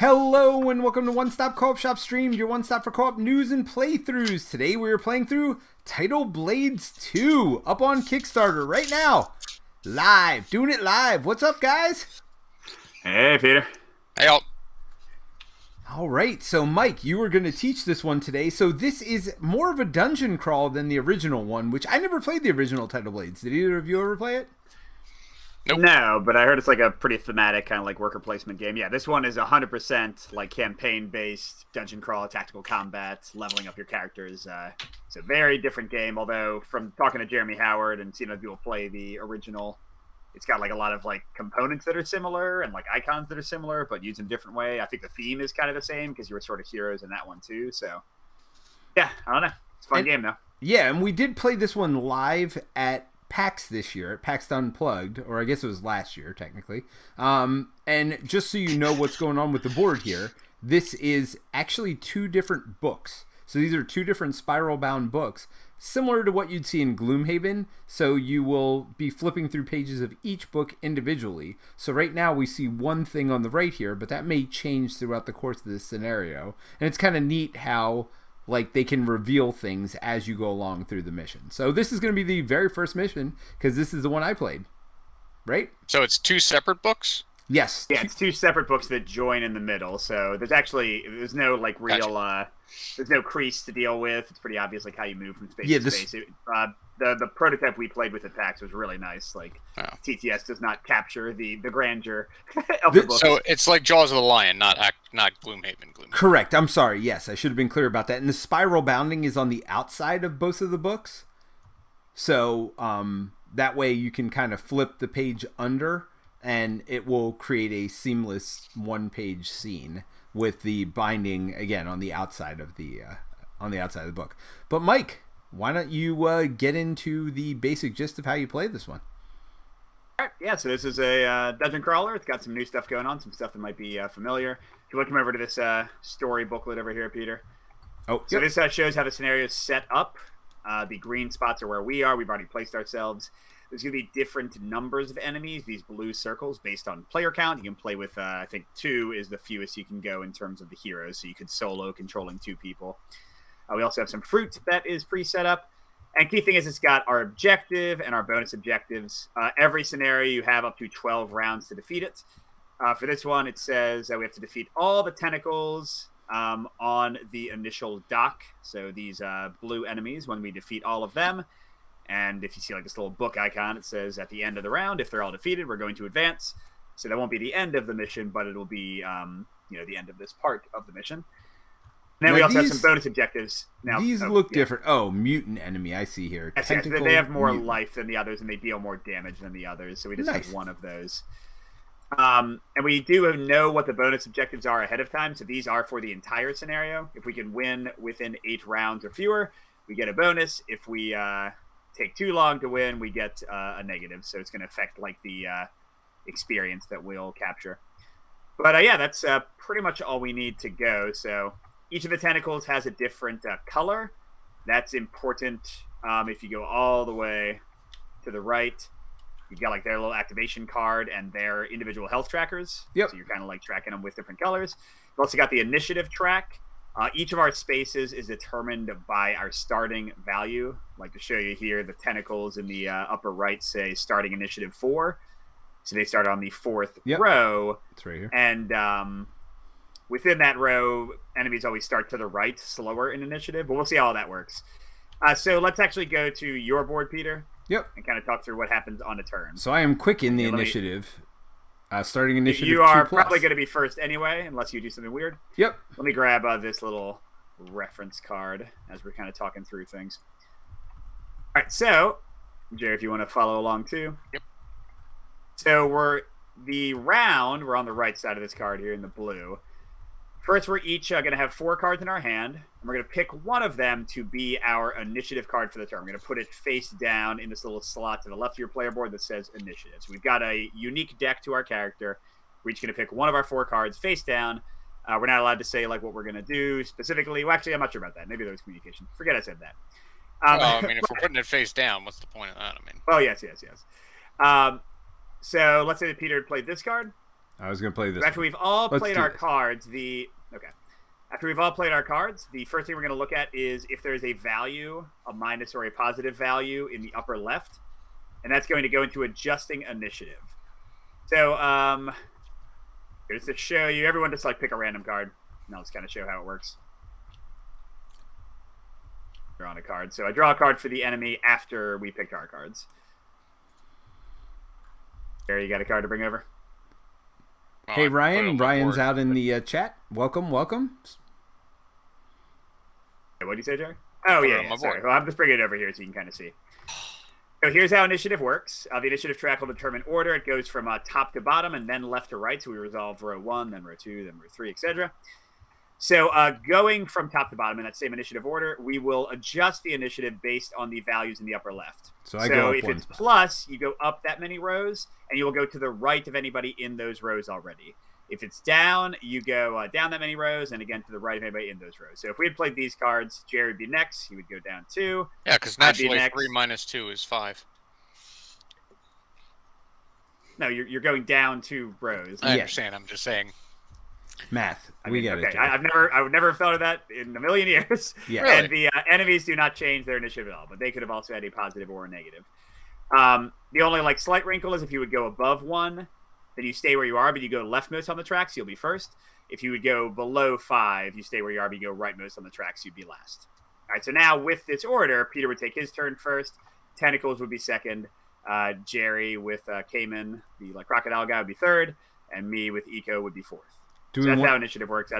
Hello and welcome to One Stop Co-op Shop Stream, your one stop for co-op news and playthroughs. Today we are playing through Tidal Blades 2, up on Kickstarter right now. Live, doing it live. What's up, guys? Hey, Peter. Hey, all. All right, so Mike, you were going to teach this one today. So this is more of a dungeon crawl than the original one, which I never played the original Tidal Blades. Did either of you ever play it? Nope. No, but I heard it's like a pretty thematic kind of like worker placement game. Yeah, this one is 100% like campaign-based dungeon crawl, tactical combat, leveling up your characters. It's a very different game, although from talking to Jeremy Howard and seeing other people play the original, it's got like a lot of like components that are similar and like icons that are similar, but used in a different way. I think the theme is kind of the same because you were sort of heroes in that one too. So yeah, I don't know. It's a fun game though. Yeah, and we did play this one live at PAX this year, at PAX Unplugged, or I guess it was last year technically. And just so you know what's going on with the board here, this is actually two different books. So these are two different spiral bound books, similar to what you'd see in Gloomhaven. So you will be flipping through pages of each book individually. So right now we see one thing on the right here, but that may change throughout the course of this scenario. And it's kind of neat how like they can reveal things as you go along through the mission. So this is going to be the very first mission because this is the one I played, right? So it's two separate books? Yes. Yeah, it's two separate books that join in the middle. So there's no like real Gotcha. There's no crease to deal with. It's pretty obvious like how you move from space Yeah, to space. The prototype we played with at PAX was really nice. Like TTS does not capture the grandeur of the book. So it's like Jaws of the Lion, not Gloomhaven. Correct. I'm sorry. Yes, I should have been clear about that. And the spiral bounding is on the outside of both of the books. So that way you can kind of flip the page under and it will create a seamless one-page scene with the binding again on the outside of the book. But Mike, why don't you get into the basic gist of how you play this one? All right, yeah, so this is a dungeon crawler. It's got some new stuff going on, some stuff that might be familiar. If you want to come over to this story booklet over here, Peter. Oh, so yep. This shows how the scenario is set up. The green spots are where we are. We've already placed ourselves. There's going to be different numbers of enemies, these blue circles, based on player count. You can play with, I think, 2 is the fewest you can go in terms of the heroes, so you could solo controlling 2 people. We also have some fruit that is pre-set up. And key thing is it's got our objective and our bonus objectives. Every scenario, you have up to 12 rounds to defeat it. For this one, it says that we have to defeat all the tentacles on the initial dock. So these blue enemies, when we defeat all of them. And if you see like this little book icon, it says at the end of the round, if they're all defeated, we're going to advance. So that won't be the end of the mission, but it'll be the end of this part of the mission. And then we also have some bonus objectives. Now these look different. Oh, mutant enemy, I see here. Yes, they have more life than the others, and they deal more damage than the others. So we just have one of those. And we do know what the bonus objectives are ahead of time. So these are for the entire scenario. If we can win within 8 rounds or fewer, we get a bonus. If we take too long to win, we get a negative. So it's going to affect like the experience that we'll capture. But yeah, that's pretty much all we need to go. So each of the tentacles has a different color. That's important. If you go all the way to the right, you've got like their little activation card and their individual health trackers. Yep. So you're kind of like tracking them with different colors. We've also got the initiative track. Each of our spaces is determined by our starting value. Like to show you here, the tentacles in the upper right say starting initiative 4. So they start on the 4th row. It's right here. And within that row, enemies always start to the right, slower in initiative. But we'll see how all that works. So let's actually go to your board, Peter. Yep. And kind of talk through what happens on a turn. So I am quick in the initiative. Starting initiative 2+. You are probably going to be first anyway, unless you do something weird. Yep. Let me grab this little reference card as we're kind of talking through things. All right, so, Jerry, if you want to follow along too. Yep. So we're on the right side of this card here in the blue. First, we're each going to have 4 cards in our hand, and we're going to pick one of them to be our initiative card for the turn. We're going to put it face down in this little slot to the left of your player board that says initiative. So we've got a unique deck to our character. We're each going to pick one of our 4 cards face down. We're not allowed to say like what we're going to do specifically. Well, actually, I'm not sure about that. Maybe there was communication. Forget I said that. Well, I mean, if we're putting it face down, what's the point of that? I mean, oh, yes. So let's say that Peter had played this card. I was going to play this. After we've all Let's played do our this. cards, After we've all played our cards, the first thing we're going to look at is if there's a value, a minus or a positive value in the upper left, and that's going to go into adjusting initiative. So, just to show you, everyone just like pick a random card, and I'll just kind of show how it works. Draw on a card. So I draw a card for the enemy after we picked our cards. There, you got a card to bring over? Hey, Ryan. Ryan's out in the the chat. Welcome. What did you say, Jerry? Oh, Put it yeah. on my Sorry. board. Well, I'm just bringing it over here so you can kind of see. So here's how initiative works. The initiative track will determine order. It goes from top to bottom and then left to right. So we resolve row 1, then row 2, then row 3, etc. So going from top to bottom in that same initiative order, we will adjust the initiative based on the values in the upper left. So I go up if one it's spot. plus, you go up that many rows, and you will go to the right of anybody in those rows already. If it's down, you go down that many rows, and again to the right of anybody in those rows. So if we had played these cards, Jerry would be next. He would go down 2. Yeah, because I'd be naturally next. 3 minus 2 is 5. No, you're going down 2 rows. I Yeah. understand. I'm just saying. Math. I We mean, get okay. it. Joe. I would never have thought of that in a million years. Yeah. Really? And the enemies do not change their initiative at all, but they could have also had a positive or a negative. The only slight wrinkle is if you would go above 1, then you stay where you are, but you go leftmost on the tracks, you'll be first. If you would go below 5, you stay where you are, but you go rightmost on the tracks, you'd be last. All right, so now with this order, Peter would take his turn first, Tentacles would be second, Jerry with Cayman, the crocodile guy, would be third, and me with Eco would be fourth. Do So we that's want? how initiative works.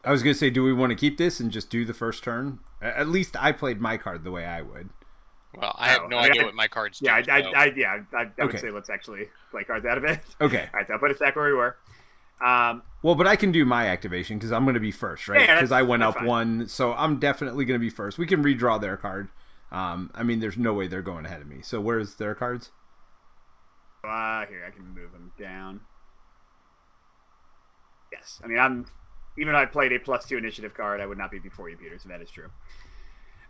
I was gonna say, do we want to keep this and just do the first turn? At least I played my card the way I would. Well, I have no idea what my cards do. Yeah, so- I would say let's actually play cards out of it. Okay. All right, so I'll put us back where we were. Well, but I can do my activation because I'm going to be first, right? Yeah, Because I went that's up fine. 1, so I'm definitely going to be first. We can redraw their card. I mean, there's no way they're going ahead of me. So where's their cards? Here, I can move them down. Yes, I mean, even though I played a +2 initiative card, I would not be before you, Peter, so that is true.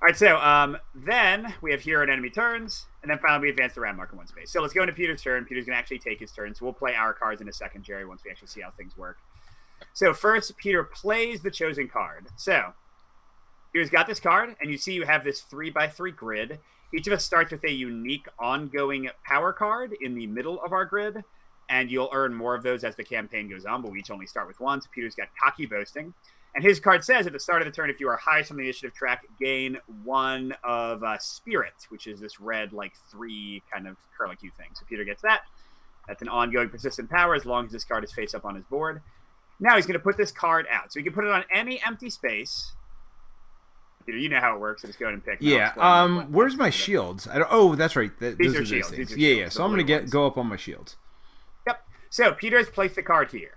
All right, so then we have hero and enemy turns, and then finally we advance the round marker 1 space. So let's go into Peter's turn. Peter's going to actually take his turn, so we'll play our cards in a second, Jerry, once we actually see how things work. So first, Peter plays the chosen card. So Peter's got this card, and you see you have this 3x3 grid. Each of us starts with a unique ongoing power card in the middle of our grid, and you'll earn more of those as the campaign goes on, but we each only start with 1. So Peter's got Cocky Boasting. And his card says at the start of the turn, if you are highest on the initiative track, gain 1 of Spirit, which is this red, 3 kind of curlicue thing. So Peter gets that. That's an ongoing persistent power as long as this card is face up on his board. Now he's going to put this card out. So he can put it on any empty space. Peter, you know how it works. So just go ahead and pick. And I'll Yeah. explain what- Where's my shields? I don't. Oh, that's right. Those These are those shields. things. These are Yeah, shields, yeah. the So I'm gonna blue ones. go up on my shields. Yep. So Peter has placed the card here.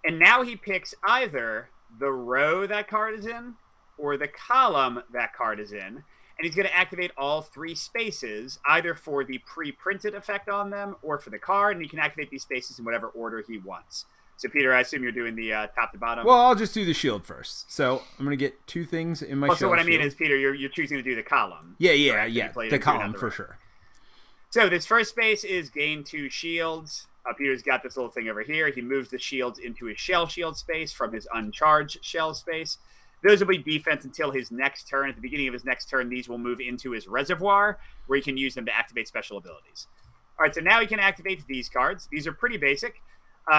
And now he picks either the row that card is in or the column that card is in. And he's going to activate all 3 spaces, either for the pre-printed effect on them or for the card. And he can activate these spaces in whatever order he wants. So, Peter, I assume you're doing the top to bottom. Well, I'll just do the shield first. So I'm gonna get 2 things in my Also, shield. what I mean is, Peter, you're choosing to do the column. Yeah, yeah, correct? yeah. You played The it through, column not the for row. sure. So this first space is gain 2 shields. Peter's got this little thing over here. He moves the shields into his shell shield space from his uncharged shell space. Those will be defense until his next turn. At the beginning of his next turn, these will move into his reservoir, where he can use them to activate special abilities. All right, so now he can activate these cards. These are pretty basic.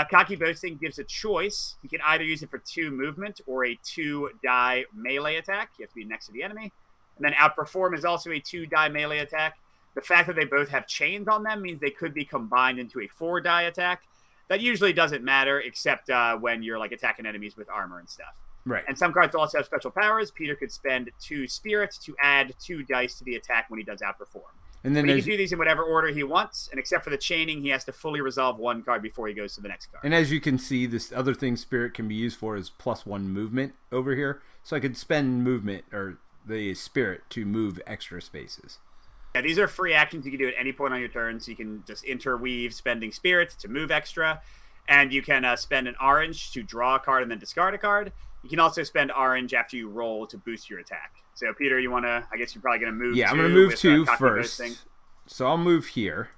Cocky Boasting gives a choice. He can either use it for 2 movement or a 2-die melee attack. You have to be next to the enemy. And then Outperform is also a 2-die melee attack. The fact that they both have chains on them means they could be combined into a 4-die attack. That usually doesn't matter, except when you're attacking enemies with armor and stuff. Right. And some cards also have special powers. Peter could spend 2 spirits to add 2 dice to the attack when he does Outperform. And then But he there's can do these in whatever order he wants, and except for the chaining, he has to fully resolve 1 card before he goes to the next card. And as you can see, this other thing Spirit can be used for is +1 movement over here. So I could spend movement or the Spirit to move extra spaces. Yeah, these are free actions you can do at any point on your turn, so you can just interweave spending spirits to move extra, and you can spend an orange to draw a card and then discard a card. You can also spend orange after you roll to boost your attack. So, Peter, you want to, I guess you're probably going to move Yeah, I'm 2 going to move with, 2 Cocky first. Boasting. So I'll move here.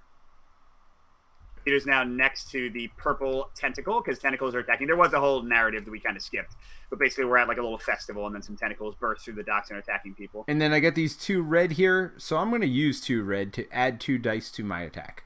Peter's now next to the purple tentacle because tentacles are attacking. There was a whole narrative that we kind of skipped, but basically we're at like a little festival and then some tentacles burst through the docks and are attacking people. And then I get these 2 red here, so I'm going to use 2 red to add 2 dice to my attack.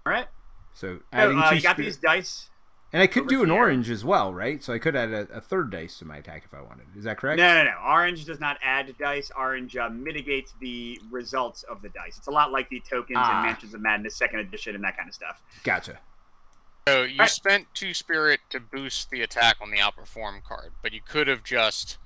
All right. So adding 2 you got these dice. And I could do an orange as well, right? So I could add a 3rd dice to my attack if I wanted. Is that correct? No. Orange does not add dice. Orange mitigates the results of the dice. It's a lot like the tokens in Mansions of Madness 2nd edition and that kind of stuff. Gotcha. So you spent 2 spirit to boost the attack on the outperform card, but you could have just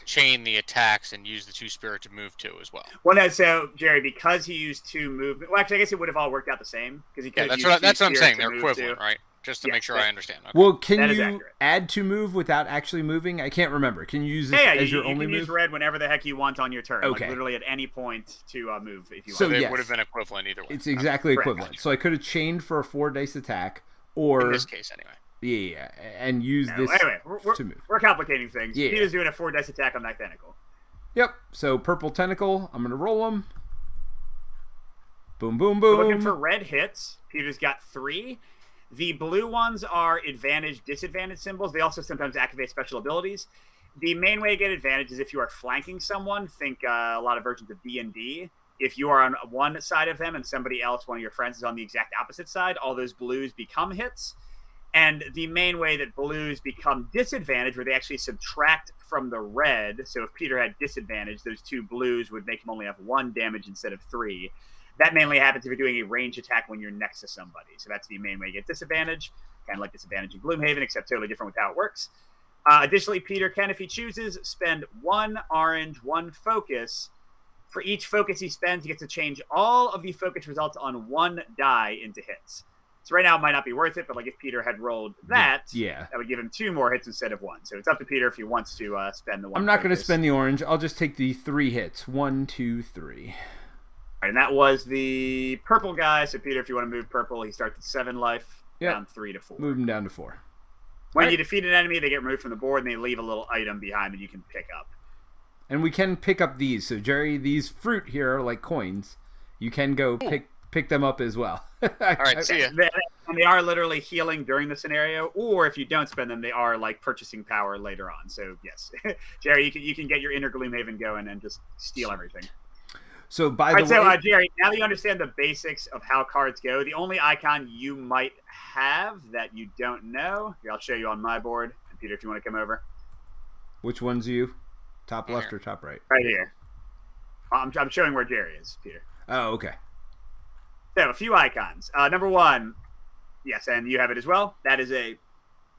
chained the attacks and used the 2 spirit to move 2 as well. Well, no. So Jerry, because he used 2 movement, well, actually, I guess it would have all worked out the same because he could. Yeah, that's what I'm saying. They're equivalent, right? Just to make sure I understand. Okay. Well, can you add to move without actually moving? I can't remember. Can you use this as your only move? You can use red whenever the heck you want on your turn. Okay. Like literally at any point to move if you want. So they would have been equivalent either way. It's exactly equivalent. So I could have chained for a 4 dice attack, or in this case anyway. Yeah, and use this to move. We're complicating things. Yeah. Peter's doing a 4 dice attack on that tentacle. Yep. So purple tentacle. I'm gonna roll them. Boom, boom, boom. We're looking for red hits. Peter's got 3. The blue ones are advantage, disadvantage symbols. They also sometimes activate special abilities. The main way to get advantage is if you are flanking someone. Think a lot of versions of D&D. If you are on one side of them and somebody else, one of your friends, is on the exact opposite side, all those blues become hits. And the main way that blues become disadvantage, where they actually subtract from the red. So if Peter had disadvantage, those 2 blues would make him only have 1 damage instead of 3. That mainly happens if you're doing a range attack when you're next to somebody. So that's the main way you get disadvantage, kind of like disadvantage in Gloomhaven, except totally different with how it works. Additionally, Peter can, if he chooses, spend 1 orange, 1 focus. For each focus he spends, he gets to change all of the focus results on 1 die into hits. So right now it might not be worth it, but like if Peter had rolled that, that would give him 2 more hits instead of 1. So it's up to Peter if he wants to spend the 1. I'm not going to spend the orange. I'll just take the 3 hits. 1, 2, 3. And that was the purple guy. So, Peter, if you want to move purple, he starts at 7 life, down 3 to 4. Move him down to 4. When you defeat an enemy, they get removed from the board, and they leave a little item behind that you can pick up. And we can pick up these. So, Jerry, these fruit here are like coins. You can go pick them up as well. All right, see ya. And they are literally healing during the scenario, or if you don't spend them, they are like purchasing power later on. So, yes. Jerry, you can get your inner Gloomhaven going and just steal everything. So by the way, Jerry, now that you understand the basics of how cards go, the only icon you might have that you don't know, here, I'll show you on my board. And Peter, if you want to come over. Which one's you? Top left or top right? Right here. I'm showing where Jerry is, Peter. Oh, okay. So, a few icons. Number 1, yes, and you have it as well. That is a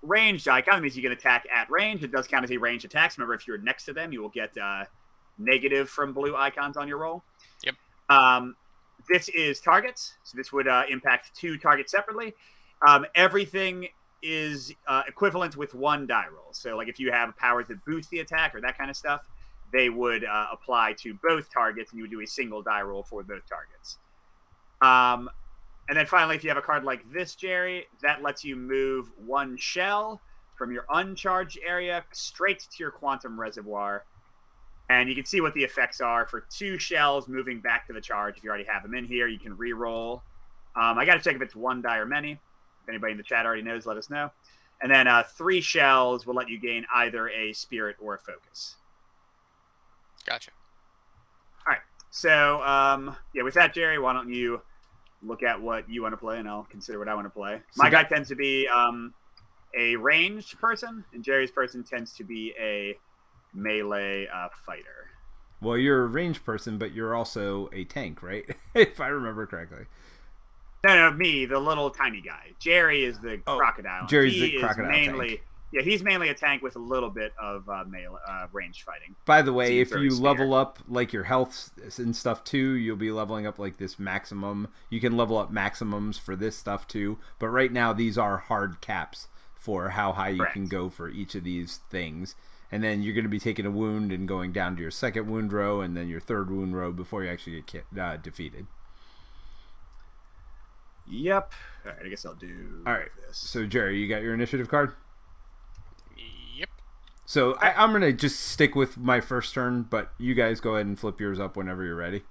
ranged icon. That means you can attack at range. It does count as a ranged attack. Remember, if you're next to them, you will get negative from blue icons on your roll. Yep. This is targets, so this would impact 2 targets separately. Everything is equivalent with 1 die roll. So, like if you have powers that boost the attack or that kind of stuff, they would apply to both targets, and you would do a single die roll for both targets. And then finally, if you have a card like this, Jerry, that lets you move 1 shell from your uncharged area straight to your quantum reservoir. And you can see what the effects are for 2 shells moving back to the charge. If you already have them in here, you can re-roll. I got to check if it's 1 die or many. If anybody in the chat already knows, let us know. And then 3 shells will let you gain either a spirit or a focus. Gotcha. All right. So, with that, Jerry, why don't you look at what you want to play, and I'll consider what I want to play. My guy tends to be a ranged person, and Jerry's person tends to be a melee fighter. Well, you're a ranged person, but you're also a tank, right? If I remember correctly. No, me, the little tiny guy. Jerry is the crocodile. Jerry's the crocodile tank. Yeah, he's mainly a tank with a little bit of melee ranged fighting. By the way, if you level up like your health and stuff too, you'll be leveling up like this maximum. You can level up maximums for this stuff too, but right now these are hard caps for how high you can go for each of these things. And then you're going to be taking a wound and going down to your 2nd wound row and then your 3rd wound row before you actually get defeated. Yep. All right, I guess I'll do this. So, Jerry, you got your initiative card? Yep. So, I'm going to just stick with my first turn, but you guys go ahead and flip yours up whenever you're ready. All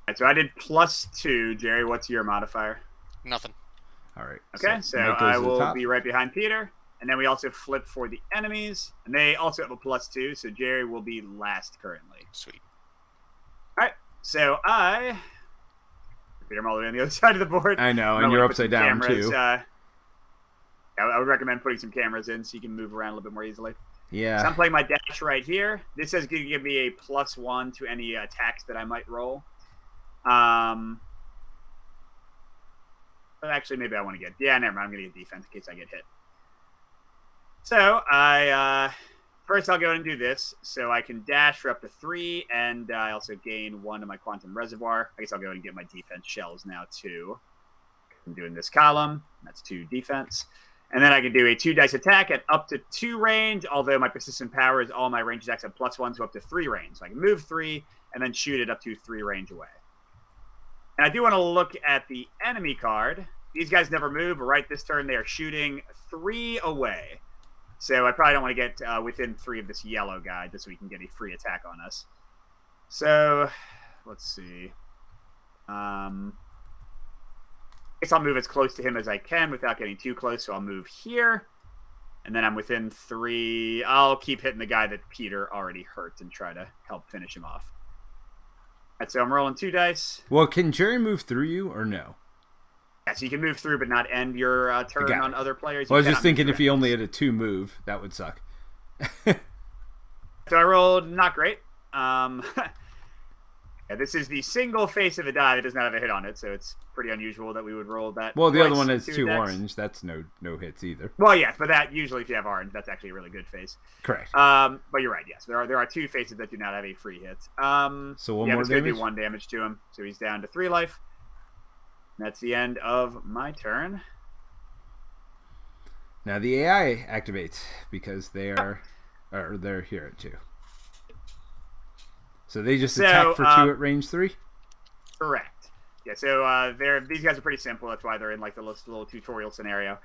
right, so I did +2. Jerry, what's your modifier? Nothing. All right. Okay, so I will be right behind Peter. And then we also flip for the enemies. And they also have a +2, so Jerry will be last currently. Sweet. All right, so Peter, I'm all the way on the other side of the board. I know, and you're upside down, too. I would recommend putting some cameras in so you can move around a little bit more easily. Yeah. So I'm playing my dash right here. This is going to give me a +1 to any attacks that I might roll. Actually, maybe I want to get... Yeah, never mind. I'm going to get defense in case I get hit. So, first I'll go and do this. So I can dash for up to 3, and I also gain 1 of my quantum reservoir. I guess I'll go and get my defense shells now, too. I'm doing this column. That's 2 defense. And then I can do a 2-dice attack at up to 2 range, although my persistent power is all my range attacks at +1, so up to 3 range. So I can move 3 and then shoot it up to 3 range away. And I do want to look at the enemy card. These guys never move, but right this turn they are shooting 3 away. So I probably don't want to get within 3 of this yellow guy just so we can get a free attack on us. So, let's see. I guess I'll move as close to him as I can without getting too close, so I'll move here. And then I'm within 3. I'll keep hitting the guy that Peter already hurt and try to help finish him off. All right, so I'm rolling 2 dice. Well, can Jerry move through you or no? Yeah, so you can move through but not end your turn on other players. Well, I was just thinking if he only had a 2 move, that would suck. So I rolled not great. Yeah, this is the single face of a die that does not have a hit on it, so it's pretty unusual that we would roll that. Well, the other one has 2 orange. That's no hits either. Well, yes, but that usually if you have orange, that's actually a really good face. Correct. But you're right. Yes, there are 2 faces that do not have a free hit. So one more damage. Going to do 1 damage to him, so he's down to 3 life. And that's the end of my turn. Now the AI activates because they're here at 2. So they just attack for 2 at range 3? Correct. Yeah, so these guys are pretty simple. That's why they're in like the little tutorial scenario.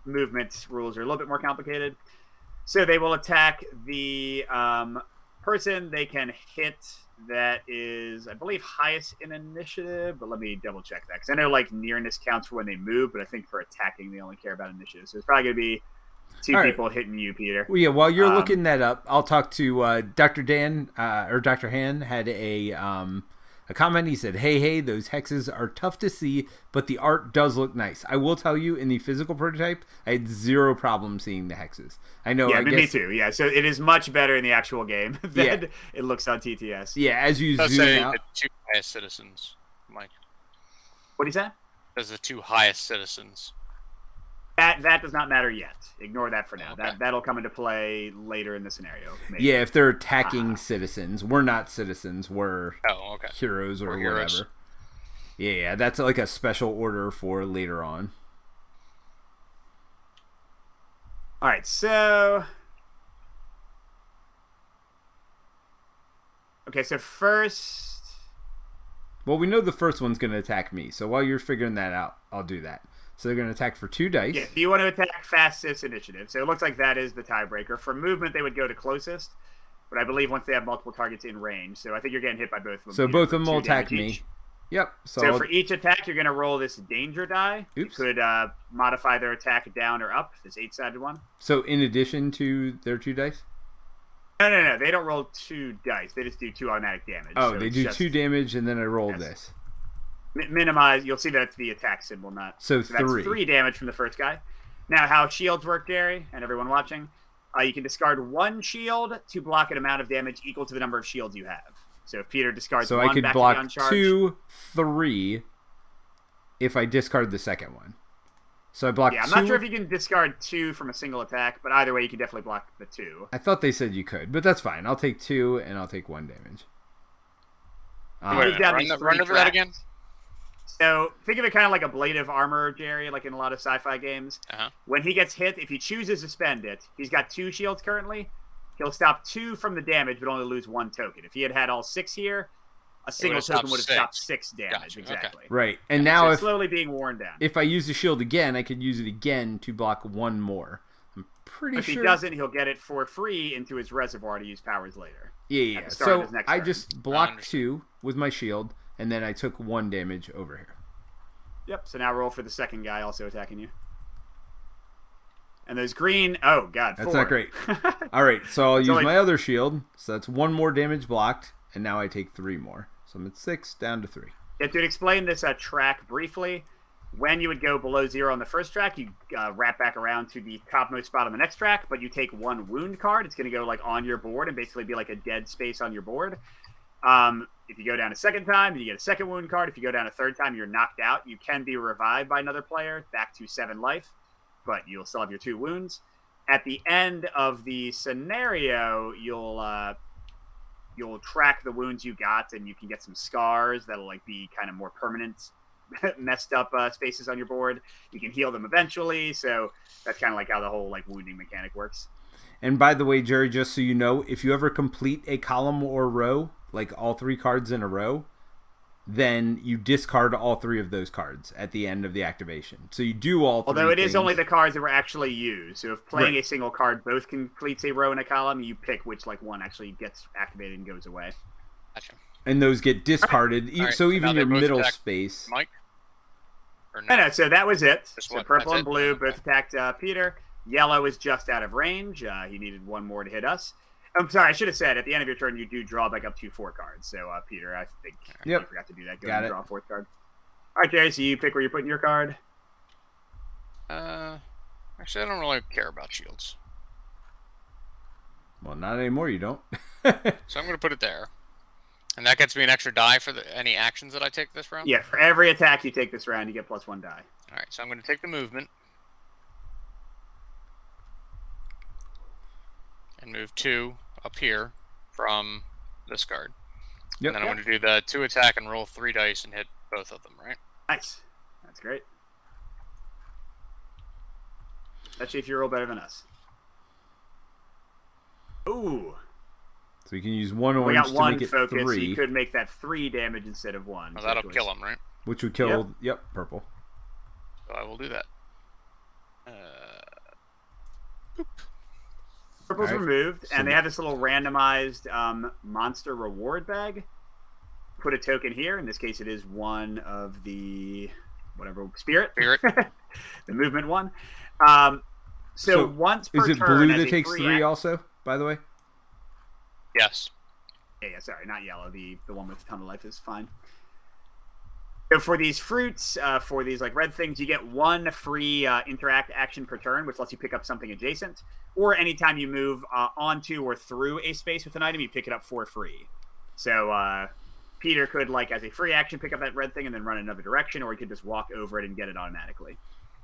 Movement rules are a little bit more complicated. So they will attack the person they can hit that is, I believe, highest in initiative. But let me double check that. Because I know like nearness counts for when they move, but I think for attacking they only care about initiative. So it's probably going to be 2 people hitting you, Peter. Well, yeah, while you're looking that up, I'll talk to Dr. Dan, or Dr. Han had a comment. He said, hey, those hexes are tough to see, but the art does look nice. I will tell you, in the physical prototype, I had 0 problem seeing the hexes. I know. Yeah, me too. Yeah, so it is much better in the actual game than it looks on TTS. Yeah, as you zoom out. The 2 highest citizens, Mike. What is that? As the 2 highest citizens. That does not matter yet. Ignore that for now. Okay. That'll come into play later in the scenario. Maybe. Yeah, if they're attacking citizens. We're not citizens. We're heroes or whatever. Heroes. Yeah, that's like a special order for later on. All right, so... Okay, so first... Well, we know the first one's going to attack me, so while you're figuring that out, I'll do that. So they're going to attack for 2 dice. Yeah, you want to attack fastest initiative. So it looks like that is the tiebreaker. For movement, they would go to closest, but I believe once they have multiple targets in range. So I think you're getting hit by both of them. So both of them will attack me. Each. Yep. So for each attack, you're going to roll this danger die. Oops. You could modify their attack down or up, this 8-sided one. So in addition to their 2 dice? No. They don't roll 2 dice. They just do 2 automatic damage. Oh, so they do 2 damage, and then I roll this. Minimize. You'll see that's the attack symbol, not. So that's 3 damage from the first guy. Now, how shields work, Gary, and everyone watching, you can discard 1 shield to block an amount of damage equal to the number of shields you have. So if Peter discards 1, I could back block to the uncharged. 2, 3 if I discard the second one. So I block 2. Yeah, I'm not sure if you can discard 2 from a single attack, but either way, you can definitely block the 2. I thought they said you could, but that's fine. I'll take 2 and I'll take 1 damage. Run over that again. So think of it kind of like a blade of armor, Jerry, like in a lot of sci-fi games. When he gets hit, if he chooses to spend it, he's got 2 shields currently. He'll stop 2 from the damage, but only lose 1 token. If he had all 6 here, a single token would have stopped 6 damage. Gotcha. Exactly. Okay. Right. And now so it's slowly being worn down. If I use the shield again, I could use it again to block 1 more. I'm pretty sure. If he doesn't, he'll get it for free into his reservoir to use powers later. Yeah. So I just blocked 2 with my shield, and then I took 1 damage over here. Yep. So now roll for the second guy also attacking you. And those green. Oh God, that's not great. All right, so I'll use my other shield. So that's 1 more damage blocked, and now I take 3 more. So I'm at 6 down to 3. Yeah, to explain this track briefly, when you would go below 0 on the first track, you wrap back around to the topmost spot on the next track, but you take 1 wound card. It's going to go like on your board and basically be like a dead space on your board. If you go down a second time, you get a second wound card. If you go down a third time, you're knocked out. You can be revived by another player back to 7 life, but you'll still have your 2 wounds. At the end of the scenario, you'll track the wounds you got, and you can get some scars that'll like be kind of more permanent, messed up spaces on your board. You can heal them eventually, so that's kind of like how the whole like wounding mechanic works. And by the way, Jerry, just so you know, if you ever complete a column or row, like all 3 cards in a row, then you discard all 3 of those cards at the end of the activation. So you do all 3 Although it things. is only the cards that were actually used. So if playing a single card both completes a row and a column, you pick which like one actually gets activated and goes away. Gotcha. And those get discarded. All right. So even your middle space. Mike? Or no? No, so that was it. Just so one. purple That's and it? blue Okay. both attacked Peter. Yellow is just out of range. He needed 1 more to hit us. I'm sorry, I should have said at the end of your turn you do draw back up to 4 cards. So Peter, I think you forgot to do that. Go ahead and draw a 4th card. All right, Jerry, so you pick where you're putting your card. Actually, I don't really care about shields. Well, not anymore, you don't. So I'm going to put it there. And that gets me an extra die for any actions that I take this round? Yeah, for every attack you take this round, you get +1 die. All right, so I'm going to take the movement. And move 2 up here from this card. Yep. And then I'm going to do the 2 attack and roll 3 dice and hit both of them, right? Nice. That's great. Especially if you roll better than us. Ooh. So you can use 1 orange We got 1 to make it focus, 3. so you could make that 3 damage instead of 1. Well, that'll kill him, right? Which would kill, purple. So I will do that. Boop. Purple's removed, and they have this little randomized monster reward bag. Put a token here. In this case, it is one of the spirit. The movement one. So once per turn, is it turn, blue that takes 3 also? By the way. Yes. Yeah. Sorry, not yellow. The one with a ton of life is fine. So for these fruits, for these like red things, you get 1 free interact action per turn, which lets you pick up something adjacent. Or anytime you move onto or through a space with an item, you pick it up for free. So Peter could, like, as a free action, pick up that red thing and then run another direction, or he could just walk over it and get it automatically.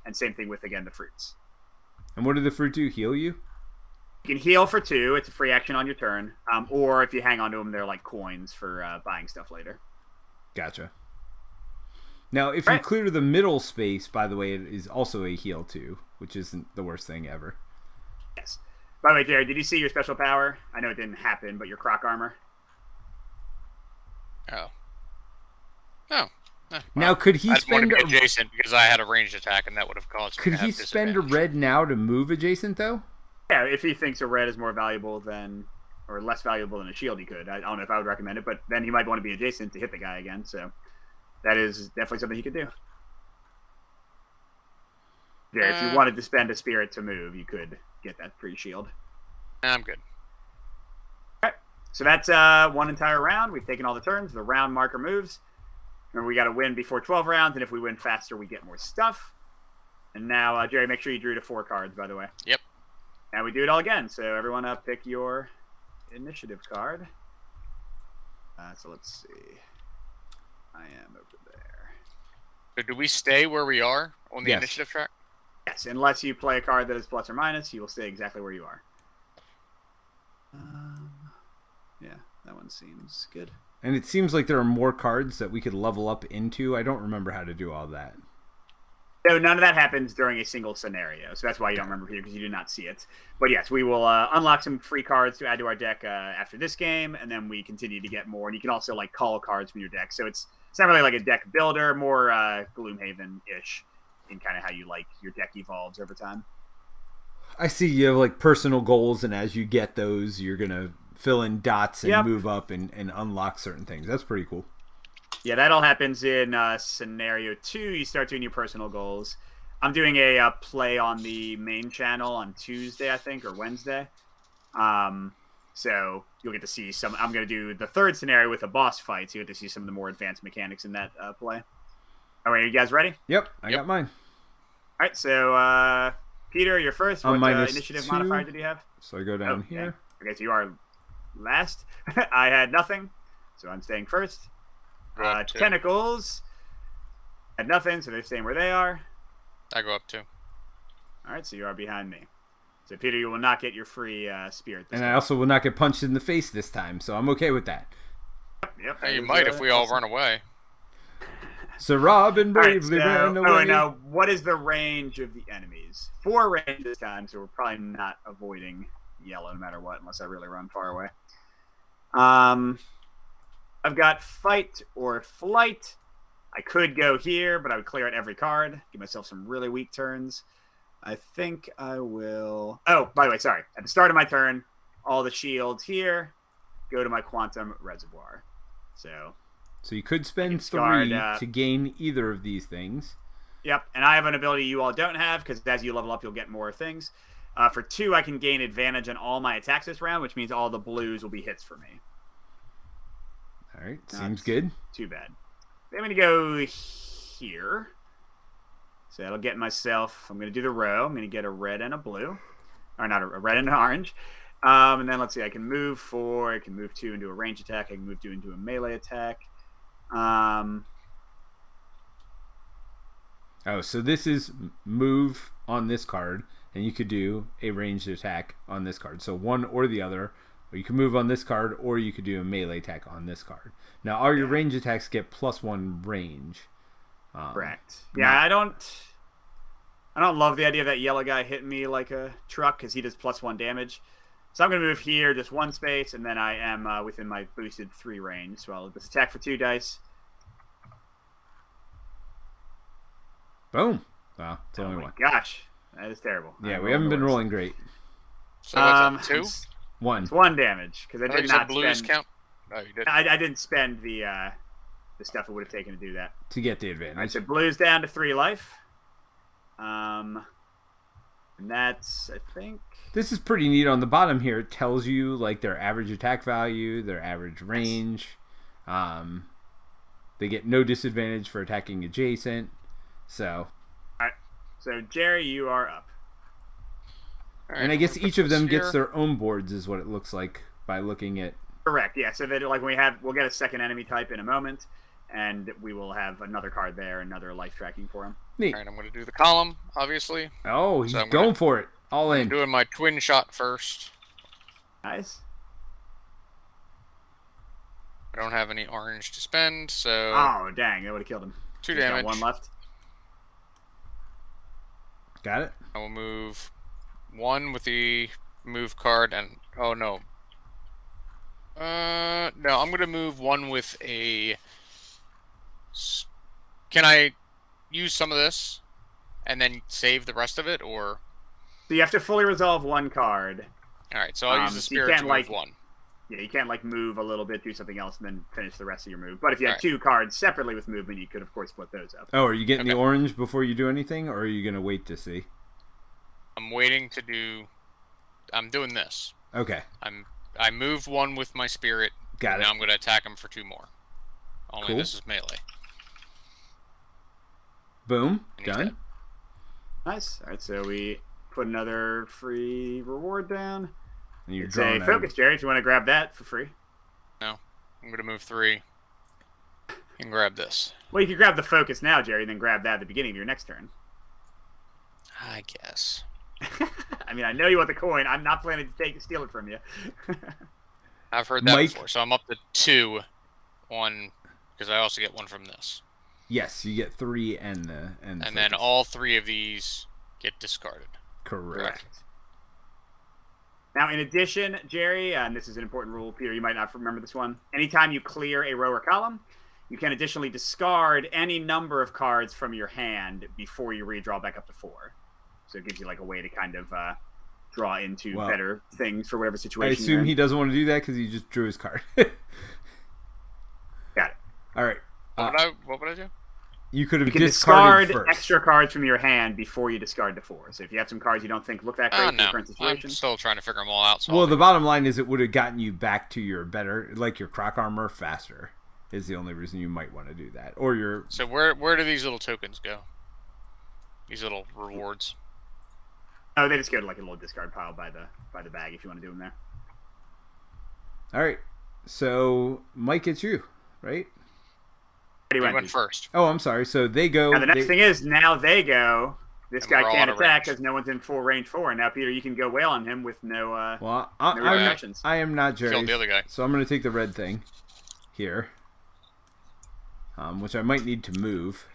And same thing with, again, the fruits. And what do the fruit do? Heal you? You can heal for 2. It's a free action on your turn. Or if you hang on to them, they're like coins for buying stuff later. Gotcha. Now, if you clear the middle space, by the way, it is also a heal too, which isn't the worst thing ever. Yes. By the way, Jared, did you see your special power? I know it didn't happen, but your croc armor. Oh. Oh. Now, could he spend to be adjacent because I had a ranged attack, and that would have caused. Could he spend a red now to move adjacent though? Yeah, if he thinks a red is more valuable than, or less valuable than a shield, he could. I don't know if I would recommend it, but then he might want to be adjacent to hit the guy again. So that is definitely something he could do. Yeah, if you wanted to spend a spirit to move, you could get that free shield. I'm good. All right, so that's 1 entire round. We've taken all the turns. The round marker moves. Remember, we got to win before 12 rounds, and if we win faster, we get more stuff. And now, Jerry, make sure you drew to 4 cards, by the way. Yep. And we do it all again. So everyone pick your initiative card. So let's see. I am over there. So do we stay where we are on the initiative track? Yes, unless you play a card that is plus or minus, you will stay exactly where you are. Yeah, that one seems good. And it seems like there are more cards that we could level up into. I don't remember how to do all that. No, none of that happens during a single scenario, so that's why you don't remember here, because you do not see it. But yes, we will unlock some free cards to add to our deck after this game, and then we continue to get more. And you can also like call cards from your deck, so it's not really like a deck builder, more Gloomhaven-ish in kind of how you like your deck evolves over time. I see you have like personal goals, and as you get those, you're gonna fill in dots and move up and unlock certain things. That's pretty cool. Yeah, that all happens in scenario 2. You start doing your personal goals. I'm doing a play on the main channel on Tuesday, I think, or Wednesday. So you'll get to see some. I'm going to do the third scenario with a boss fight, so you get to see some of the more advanced mechanics in that play. All right, you guys ready? Yep, I got mine. All right, so Peter, you're first. What initiative 2, modifier did you have? So I go down here. Okay, so you are last. I had nothing, so I'm staying first. Tentacles had nothing, so they're staying where they are. I go up 2. All right, so you are behind me. So Peter, you will not get your free spirit. And I also will not get punched in the face this time, so I'm okay with that. Yep. Hey, you might if we all run away. So Robin bravely ran away. Oh, now what is the range of the enemies? 4 range this time, so we're probably not avoiding yellow no matter what, unless I really run far away. I've got fight or flight. I could go here, but I would clear out every card, give myself some really weak turns. I think I will. Oh, by the way, sorry. At the start of my turn, all the shields here go to my quantum reservoir. So you could spend 3 to gain either of these things. Yep, and I have an ability you all don't have, because as you level up, you'll get more things. For 2, I can gain advantage on all my attacks this round, which means all the blues will be hits for me. All right, seems good. Too bad. I'm going to go here. So that'll get myself, I'm going to do the row. I'm going to get a red and a blue. Or not a red and an orange. And then let's see, I can move 4. I can move 2 into a range attack. I can move 2 into a melee attack. Oh, so this is move on this card, and you could do a ranged attack on this card. So one or the other. Or you can move on this card, or you could do a melee attack on this card. Now, all your range attacks get +1 range. Correct. Yeah, I don't love the idea of that yellow guy hitting me like a truck, because he does +1 damage. So I'm going to move here just 1 space, and then I am within my boosted 3 range. So I'll just attack for 2 dice. Boom. Wow, it's only 1. Oh my gosh, that is terrible. Yeah, we haven't been rolling great. So what's that, 2? 1. It's 1 damage, because I did not blues spend... count? No, you didn't. I didn't spend the stuff it would have taken to do that. To get the advantage. Right, so blues down to 3 life. And that's, I think... This is pretty neat. On the bottom here, it tells you like their average attack value, their average range. They get no disadvantage for attacking adjacent. So... Alright, so Jerry, you are up. Right, and I guess each of them gets their own boards, is what it looks like by looking at. Correct. Yeah. So that like we'll get a second enemy type in a moment, and we will have another card there, another life tracking for him. Neat. All right, I'm going to do the column, obviously. Oh, he's going for it. All in. I'm doing my twin shot first. Nice. I don't have any orange to spend, so. Oh dang! That would have killed him. 2 damage. Got 1 left. Got it. I will move 1 with the move card, and oh no. No, I'm gonna move 1 with a. Can I use some of this, and then save the rest of it, or? So you have to fully resolve 1 card. All right, so I'll use the spirit to move 1. Yeah, you can't like move a little bit, do something else, and then finish the rest of your move. But if you had 2 cards separately with movement, you could of course split those up. Oh, are you getting the orange before you do anything, or are you gonna wait to see? I'm waiting to do. I'm doing this. Okay. I moved 1 with my spirit. Got it. Now I'm going to attack him for 2 more. Only cool. This is melee. Boom. Done. Nice. All right, so we put another free reward down. And you're it's a focus, Jerry, if you want to grab that for free. No. I'm going to move 3 and grab this. Well, you can grab the focus now, Jerry, and then grab that at the beginning of your next turn. I guess. I mean, I know you want the coin. I'm not planning to steal it from you. I've heard that before, so I'm up to 2 on, because I also get 1 from this. Yes, you get 3 and then all 3 of these get discarded. Correct. Now, in addition, Jerry, and this is an important rule, Peter, you might not remember this one. Anytime you clear a row or column, you can additionally discard any number of cards from your hand before you redraw back up to 4. So it gives you like a way to kind of draw into better things for whatever situation. I assume he doesn't want to do that because he just drew his card. Got it. All right. What would I do? You could have discard first. Extra cards from your hand before you discard the 4. So if you have some cards you don't think look that great in the current situation. I'm still trying to figure them all out. So well, the bottom line is it would have gotten you back to your better, like your croc armor faster. Is the only reason you might want to do that, or your. So where do these little tokens go? These little rewards. Oh, they just go to like a little discard pile by the bag if you want to do them there. All right, so Mike, it's you, right? He went first. Oh, I'm sorry. So they go. Now the next thing is now they go. This And guy we're all can't out of attack range. because no one's in full range 4. And now Peter, you can go wail on him with no. Well, no repercussions. I am not Jerry. Killed the other guy. So I'm going to take the red thing here, which I might need to move.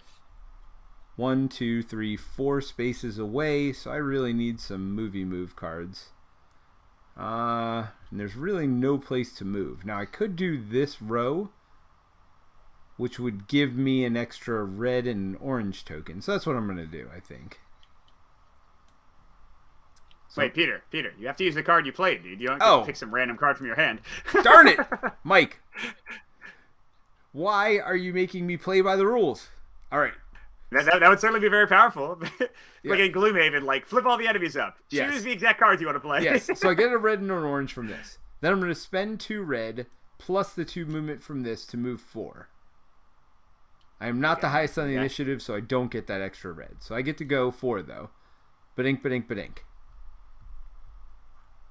1, 2, 3, 4 spaces away. So I really need some move cards. And there's really no place to move. Now I could do this row, which would give me an extra red and orange token. So that's what I'm going to do, I think. So, wait, Peter, you have to use the card you played, dude. You don't get to pick some random card from your hand. Darn it, Mike. Why are you making me play by the rules? All right. That would certainly be very powerful. Like in Gloomhaven, like flip all the enemies up. Choose the exact cards you want to play. Yes, so I get a red and an orange from this. Then I'm going to spend 2 red plus the 2 movement from this to move 4. I am not the highest on the initiative, so I don't get that extra red. So I get to go 4, though. Ba-dink, ba-dink, ba-dink.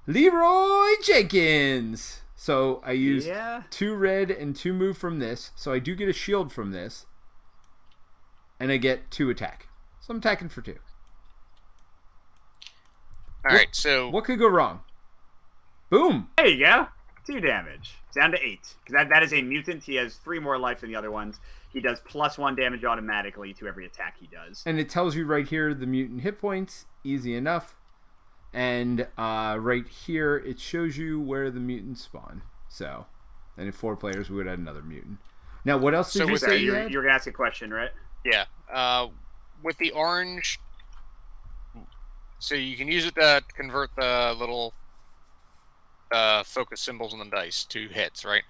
Leroy Jenkins! So I used 2 red and 2 move from this. So I do get a shield from this. And I get 2 attack. So I'm attacking for 2. Alright, so... What could go wrong? Boom! There you go. 2 damage. Down to 8. Because that is a mutant. He has 3 more life than the other ones. He does +1 damage automatically to every attack he does. And it tells you right here the mutant hit points. Easy enough. And right here, it shows you where the mutants spawn. So, and if 4 players, we would add another mutant. Now, what else did you say you had? You were going to ask a question, right? Yeah. With the orange, so you can use it to convert the little focus symbols on the dice to hits, right?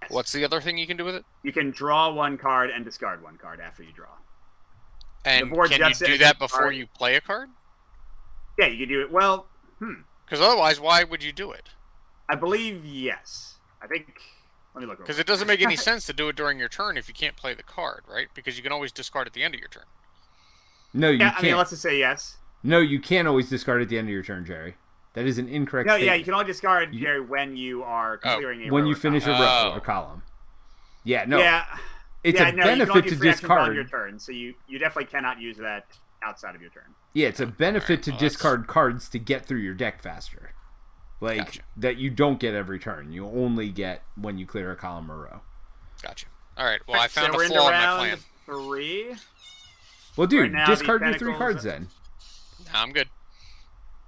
Yes. What's the other thing you can do with it? You can draw 1 card and discard 1 card after you draw. And can you do that before you play a card? Yeah, you can do it. Well, Because otherwise, why would you do it? I believe yes. I think... Let me look. Because it doesn't make any sense to do it during your turn if you can't play the card, right? Because you can always discard at the end of your turn. No, you can't. I mean, let's just say yes. No, you can't always discard at the end of your turn, Jerry. That is an incorrect statement. Yeah, you can only discard, Jerry, when you are clearing a row. When you finish a row or column. Yeah, no. Yeah. It's a benefit to discard. On your turn, so you definitely cannot use that outside of your turn. Yeah, it's a benefit to discard cards to get through your deck faster. Like, that you don't get every turn. You only get when you clear a column or row. Gotcha. All right, well, I found a flaw in my plan. 3. Well, dude, discard your 3 cards then. Nah, I'm good.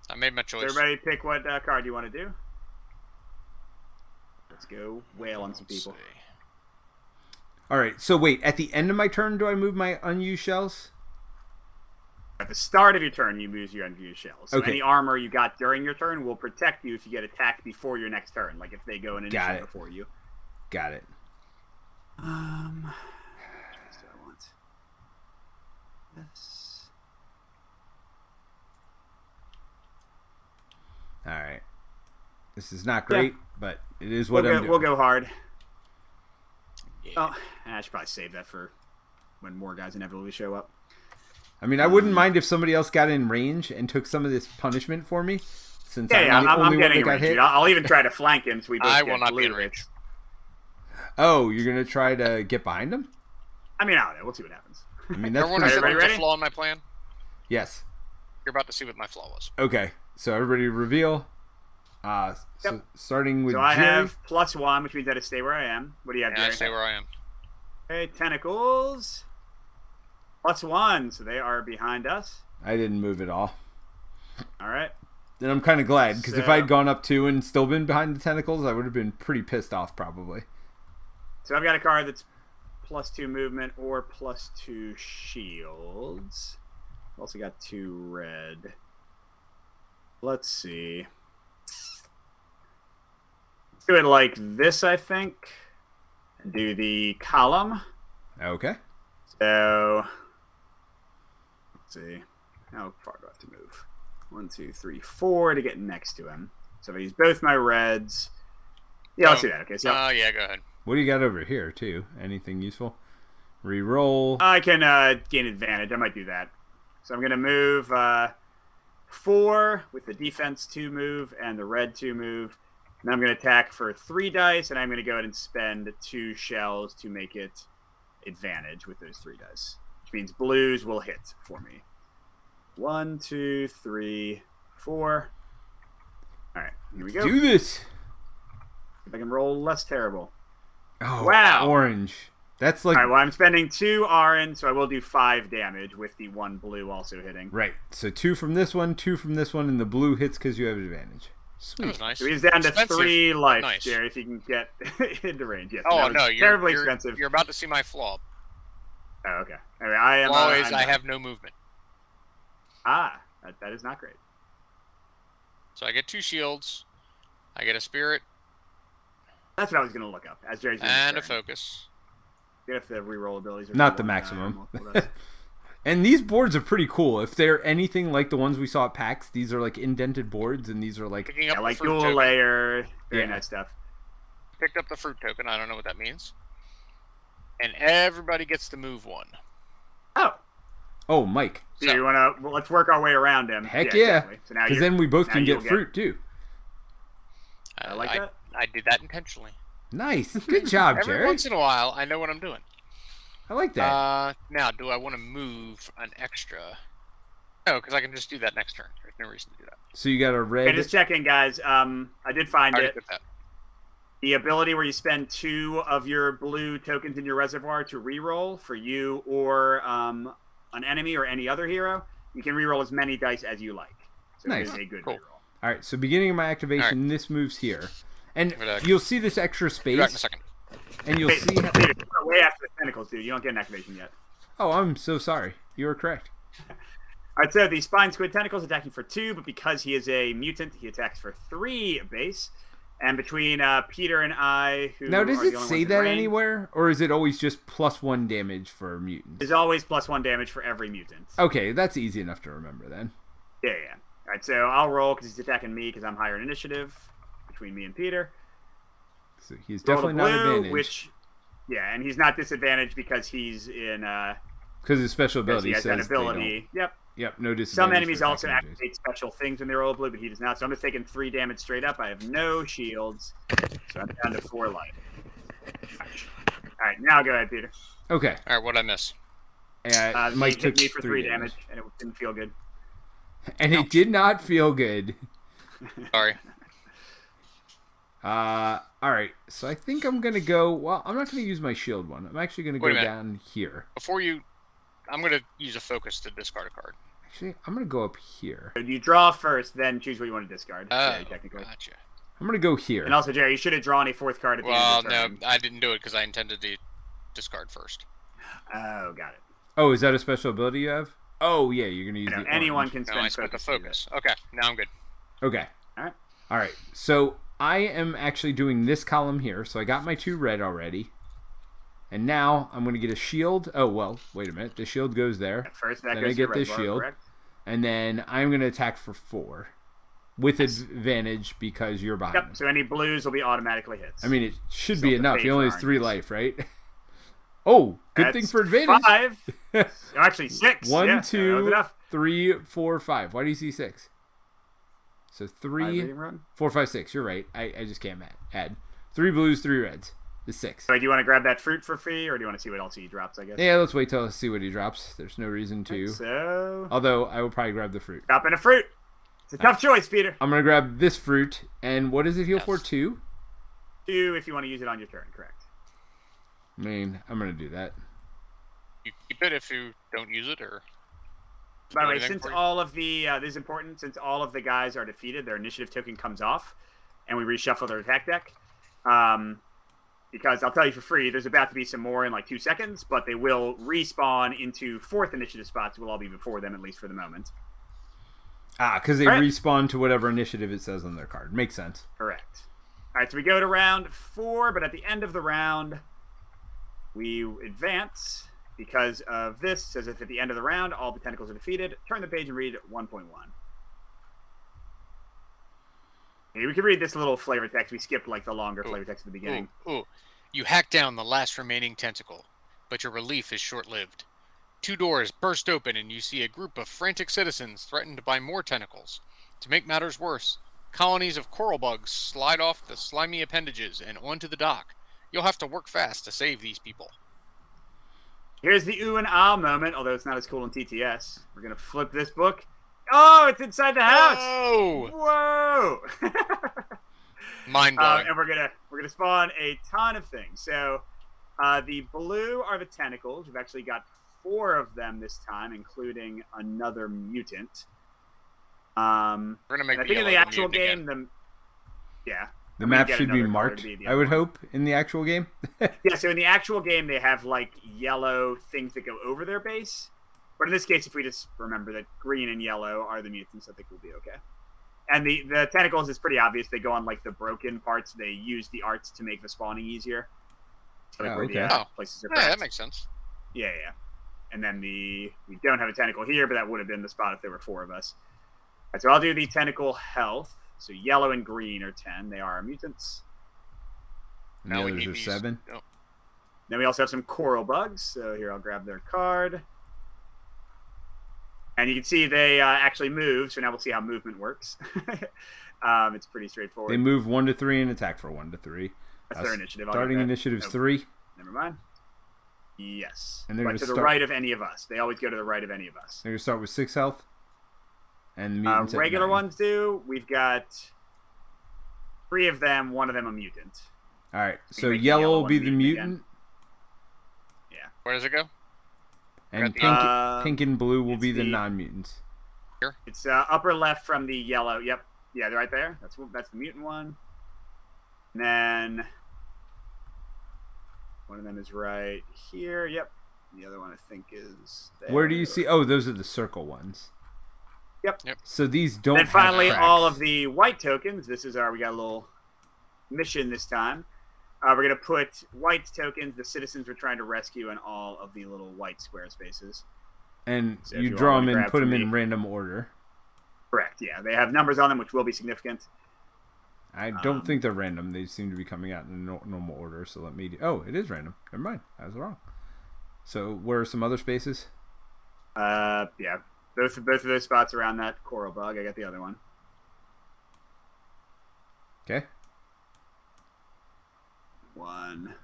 I made my choice. Everybody pick what card you want to do. Let's go wail on some people. All right, so wait, at the end of my turn, do I move my unused shells? At the start of your turn, you move your unused shells. So okay. Any armor you got during your turn will protect you if you get attacked before your next turn. Like if they go in initiative before you. Got it. What do I want? Yes. All right. This is not great, but it is what I'm doing. We'll go hard. Yeah. Oh, I should probably save that for when more guys inevitably show up. I mean, I wouldn't mind if somebody else got in range and took some of this punishment for me. Since I'm getting range, dude. I'll even try to flank him so we both I get will not be in blue range. Oh, you're going to try to get behind him? I mean, I don't know. We'll see what happens. I mean, that's everyone pretty ready? The flaw in my plan? Yes. You're about to see what my flaw was. Okay, so everybody reveal. So starting with Jerry. I have +1, which means that I stay where I am. What do you have, Jerry? I stay where I am. Okay, tentacles. +1, so they are behind us. I didn't move at all. All right. And I'm kind of glad, because if I had gone up 2 and still been behind the tentacles, I would have been pretty pissed off, probably. So I've got a card that's +2 movement or +2 shields. I've also got 2 red. Let's see. Let's do it like this, I think. Do the column. Okay. So, let's see. How far do I have to move? 1, 2, 3, 4 to get next to him. So if I use both my reds. Yeah, let's do that. Okay. So. Yeah, go ahead. What do you got over here too? Anything useful? Reroll. I can gain advantage. I might do that. So I'm gonna move 4 with the defense 2 move and the red 2 move. And I'm gonna attack for 3 dice, and I'm gonna go ahead and spend 2 shells to make it advantage with those 3 dice, which means blues will hit for me. 1, 2, 3, 4. All right, here we go. Do this. If I can roll less terrible. Oh, wow. Orange. That's like. All right, well, I'm spending 2 orange, so I will do 5 damage with the 1 blue also hitting. Right. So 2 from this one, 2 from this one, and the blue hits because you have advantage. Sweet. That was nice. So he's down to Expensive. 3 life, Nice. Jerry, if you can get into range. Yes, Oh, no, terribly expensive. You're about to see my flaw. Oh, okay. Anyway, I am. I have no movement. That is not great. So I get 2 shields. I get a spirit. That's what I was going to look up. As Jerry's And a focus. If the reroll abilities are Not the maximum. And these boards are pretty cool. If they're anything like the ones we saw at PAX, these are like indented boards, and these are like like dual layer, very nice stuff. Picked up the fruit token. I don't know what that means. And everybody gets to move 1. Oh, Mike. So you want to? Well, let's work our way around him. Heck yeah! Exactly. So now because then we both can get fruit too. I like that. I did that intentionally. Nice. Good job, Jerry. Every once in a while, I know what I'm doing. I like that. Now, do I want to move an extra? No, because I can just do that next turn. There's no reason to do that. So you got a red. Hey, just checking, guys. I did find it. Did that. The ability where you spend 2 of your blue tokens in your reservoir to reroll for you or an enemy or any other hero. You can reroll as many dice as you like. So nice. It is a good Cool. reroll. All right. So beginning of my activation, this moves here, and you'll see this extra space. Back in a second. And you'll see. Peter, you're way after the tentacles, dude. You don't get an activation yet. Oh, I'm so sorry. You were correct. All right, so the Spine Squid Tentacles attacking for 2, but because he is a mutant, he attacks for 3 base. And between Peter and I, who now does are it the only say ones in that range, anywhere, or is it always just +1 damage for mutants? There's always +1 damage for every mutant. Okay, that's easy enough to remember then. Yeah. All right, so I'll roll because he's attacking me because I'm higher in initiative between me and Peter. So he's definitely not advantaged. And he's not disadvantaged because he's in. Because his special ability he has says that ability. Yep, no disadvantage. Some enemies also activate special things when they roll blue, but he does not. So I'm just taking 3 damage straight up. I have no shields, so I'm down to 4 life. All right, now go ahead, Peter. Okay. All right, what'd I miss? Mike took me for 3 damage, and it didn't feel good. And it did not feel good. Sorry. All right. So I think I'm gonna go. Well, I'm not gonna use my shield one. I'm actually gonna go down here. I'm gonna use a focus to discard a card. Actually, I'm gonna go up here. So you draw first, then choose what you want to discard. Technically. Gotcha. I'm gonna go here. And also, Jerry, you should have drawn a 4th card at the end of the turn. No, I didn't do it because I intended to discard first. Oh, got it. Oh, is that a special ability you have? Oh, yeah, you're gonna use the anyone orange. can spend I spent the focus. Okay, now I'm good. Okay. All right. So I am actually doing this column here. So I got my 2 red already. And now I'm going to get a shield. Oh, well, wait a minute. The shield goes there. First, then I get this shield. Correct? And then I'm going to attack for 4. With advantage because you're behind Yep, him. so any blues will be automatically hits. I mean, it should be enough. He only has 3 life, right? Oh, good thing for advantage. 5. Actually, 6. 1, 2, 3, 4, 5. Why do you see 6? So 3, 4, 5, 6. You're right. I just can't add. 3 blues, 3 reds. Is 6. So do you want to grab that fruit for free, or do you want to see what else he drops, I guess? Yeah, let's wait till I see what he drops. There's no reason to. So... Although, I will probably grab the fruit. Dropping a fruit. It's a tough choice, Peter. I'm going to grab this fruit. And what does it heal for? 2? 2 if you want to use it on your turn, correct. I mean, I'm going to do that. You keep it if you don't use it, or... By the way, since all of the... this is important. Since all of the guys are defeated, their initiative token comes off, and we reshuffle their attack deck. Because I'll tell you for free, there's about to be some more in like 2 seconds, but they will respawn into 4th initiative spots. We'll all be before them, at least for the moment. Because they respawn to whatever initiative it says on their card. Makes sense. Correct. All right, so we go to round 4, but at the end of the round, We advance because of this. Says if at the end of the round all the tentacles are defeated, turn the page and read 1.1. Okay, we can read this little flavor text. We skipped like the longer flavor text at the beginning. You hack down the last remaining tentacle, but your relief is short-lived. 2 doors burst open and you see a group of frantic citizens threatened by more tentacles. To make matters worse, colonies of coral bugs slide off the slimy appendages and onto the dock. You'll have to work fast to save these people. Here's the ooh and ah moment, although it's not as cool in TTS. We're going to flip this book. Oh, it's inside the house! Whoa! Mind-blowing. And we're gonna spawn a ton of things. So the blue are the tentacles. We've actually got 4 of them this time, including another mutant. We're gonna make. I think in the actual game, the map should be marked. I would hope in the actual game. Yeah. So in the actual game, they have like yellow things that go over their base. But in this case, if we just remember that green and yellow are the mutants, I think we'll be okay. And the tentacles is pretty obvious. They go on like the broken parts. They use the arts to make the spawning easier. So, like, places are that makes sense. Yeah. And then we don't have a tentacle here, but that would have been the spot if there were 4 of us. Right, so I'll do the tentacle health. So yellow and green are 10. They are our mutants. Now we need 7. Oh. Then we also have some coral bugs. So here I'll grab their card. And you can see they actually move, so now we'll see how movement works. It's pretty straightforward. They move 1 to 3 and attack for 1 to 3. That's their initiative. Starting initiative's 3. Never mind. Yes. And they're but to the right of any of us. They always go to the right of any of us. They're going to start with 6 health. And mutants regular ones do. We've got 3 of them, 1 of them a mutant. All right. So yellow will be the mutant. Again. Yeah. Where does it go? And pink and blue will be the non-mutants. Here? It's upper left from the yellow. Yep. Yeah, they're right there. That's the mutant one. And then one of them is right here. Yep. The other one I think is there. Where do you see? Oh, those are the circle ones. Yep. So these don't. And finally, have all of the white tokens. This is we got a little mission this time. We're going to put white tokens, the citizens we're trying to rescue, in all of the little white square spaces. And so you draw them and put them in random order. Correct, yeah. They have numbers on them, which will be significant. I don't think they're random. They seem to be coming out in normal order. So let me oh, it is random. Never mind. I was wrong. So where are some other spaces? Yeah. Both of those spots around that coral bug. I got the other one. Okay. One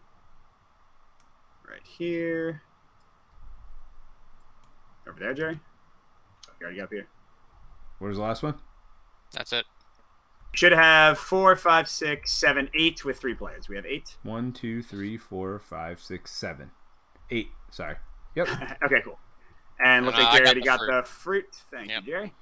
right here. Over there, Jerry. You already got up here. Where's the last one? That's it. Should have 4, 5, 6, 7, 8 with 3 players. We have 8. 1, 2, 3, 4, 5, 6, 7. 8. Sorry. Yep. Okay, cool. And looks like Jerry already got the fruit. Thank you, Jerry.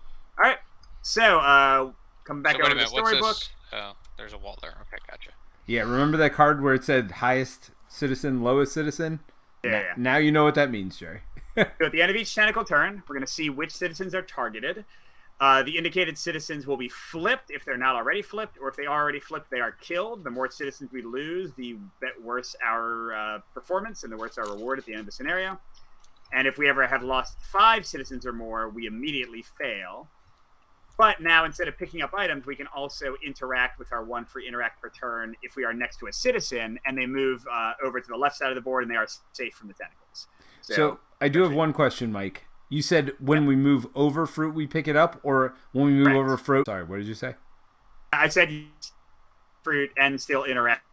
All right. So, come back over to the storybook. Oh, there's a wall there. Okay, gotcha. Yeah, remember that card where it said highest citizen, lowest citizen? Yeah. Now you know what that means, Jerry. So at the end of each tentacle turn, we're going to see which citizens are targeted. The indicated citizens will be flipped if they're not already flipped, or if they are already flipped, they are killed. The more citizens we lose, the worse our performance and the worse our reward at the end of the scenario. And if we ever have lost 5 citizens or more, we immediately fail. But now, instead of picking up items, we can also interact with our 1 free interact per turn if we are next to a citizen, and they move over to the left side of the board, and they are safe from the tentacles. So I do have one question, Mike. You said when we move over fruit, we pick it up, or when we move over fruit? Sorry, what did you say? I said fruit and still interact.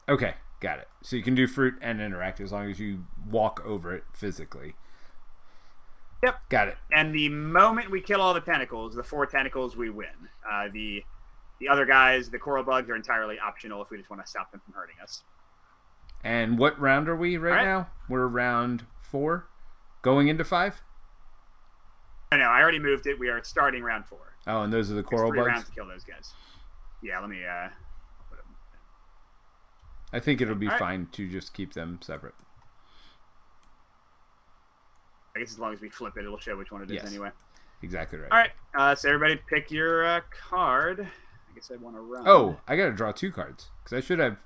Okay, got it. So you can do fruit and interact as long as you walk over it physically. Yep. Got it. And the moment we kill all the tentacles, the 4 tentacles, we win. The other guys, the coral bugs, are entirely optional if we just want to stop them from hurting us. And what round are we right now? We're round 4, going into 5? No, I already moved it. We are starting round 4. Oh, and those are the coral bugs? 3 rounds to kill those guys. Yeah, let me put them. I think it'll be fine to just keep them separate. I guess as long as we flip it, it'll show which one it is anyway. Exactly right. All right. So everybody pick your card. I guess I want to run. Oh, I got to draw 2 cards because I should have. You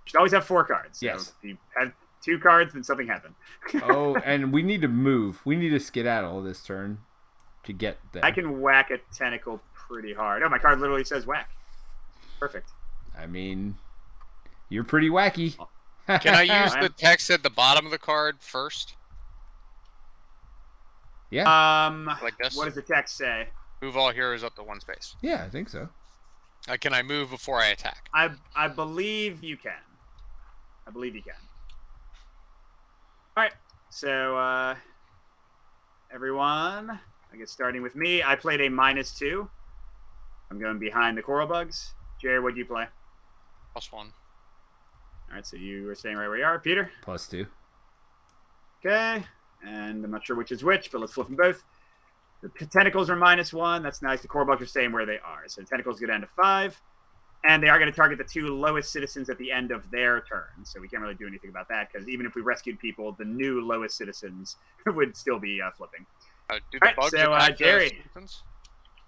should always have 4 cards. So yes. if you have 2 cards, then something happened. Oh, and we need to move. We need to skedaddle this turn to get there. I can whack a tentacle pretty hard. Oh, my card literally says whack. Perfect. I mean, you're pretty wacky. Can I use the text at the bottom of the card first? Yeah. Like this? What does the text say? Move all heroes up to 1 space. Yeah, I think so. Can I move before I attack? I believe you can. I believe you can. All right. So, everyone, I guess starting with me, I played a -2. I'm going behind the coral bugs. Jerry, what'd you play? +1. All right, so you were staying right where you are. Peter? +2. Okay. And I'm not sure which is which, but let's flip them both. The tentacles are -1. That's nice. The core bugs are staying where they are. So the tentacles go down to 5. And they are going to target the 2 lowest citizens at the end of their turn. So we can't really do anything about that, because even if we rescued people, the new lowest citizens would still be flipping. Do the bugs attack Jerry, the citizens?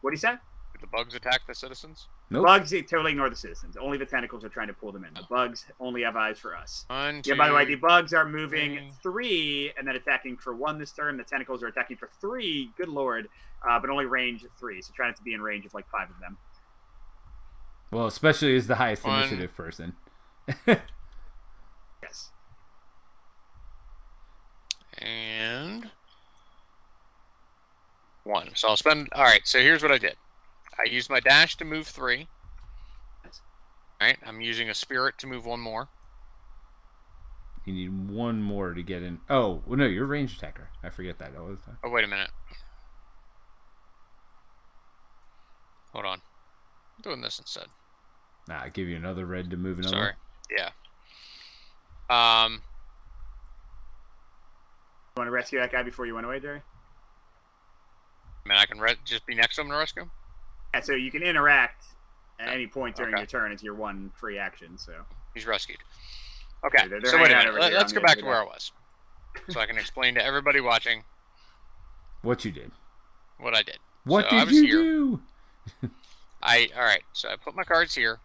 what do you say? Do the bugs attack the citizens? Nope. Bugs totally ignore the citizens. Only the tentacles are trying to pull them in. The bugs only have eyes for us. 1, 2, Yeah, by the way, the bugs are moving 3. 3 and then attacking for 1 this turn. The tentacles are attacking for 3. Good lord. But only range 3. So try not to be in range of like 5 of them. Well, especially as the highest 1. initiative person. Yes. And 1. So I'll spend... Alright, so here's what I did. I used my dash to move 3. Alright, I'm using a spirit to move 1 more. You need 1 more to get in. Oh, well, no, you're a range attacker. I forget that all the time. Oh, wait a minute. Hold on. I'm doing this instead. Nah, I give you another red to move another. Sorry. Yeah. You want to rescue that guy before you went away, Jerry? I mean, I can just be next to him to rescue him? Yeah, so you can interact at any point during Okay. your turn. It's your 1 free action, so... He's rescued. Okay, They're so wait a hanging out minute. over here. Let's I'm go gonna back do to where that. I was. So I can explain to everybody watching What you did. what I did. What So I did was you here. do? Alright, so I put my cards here.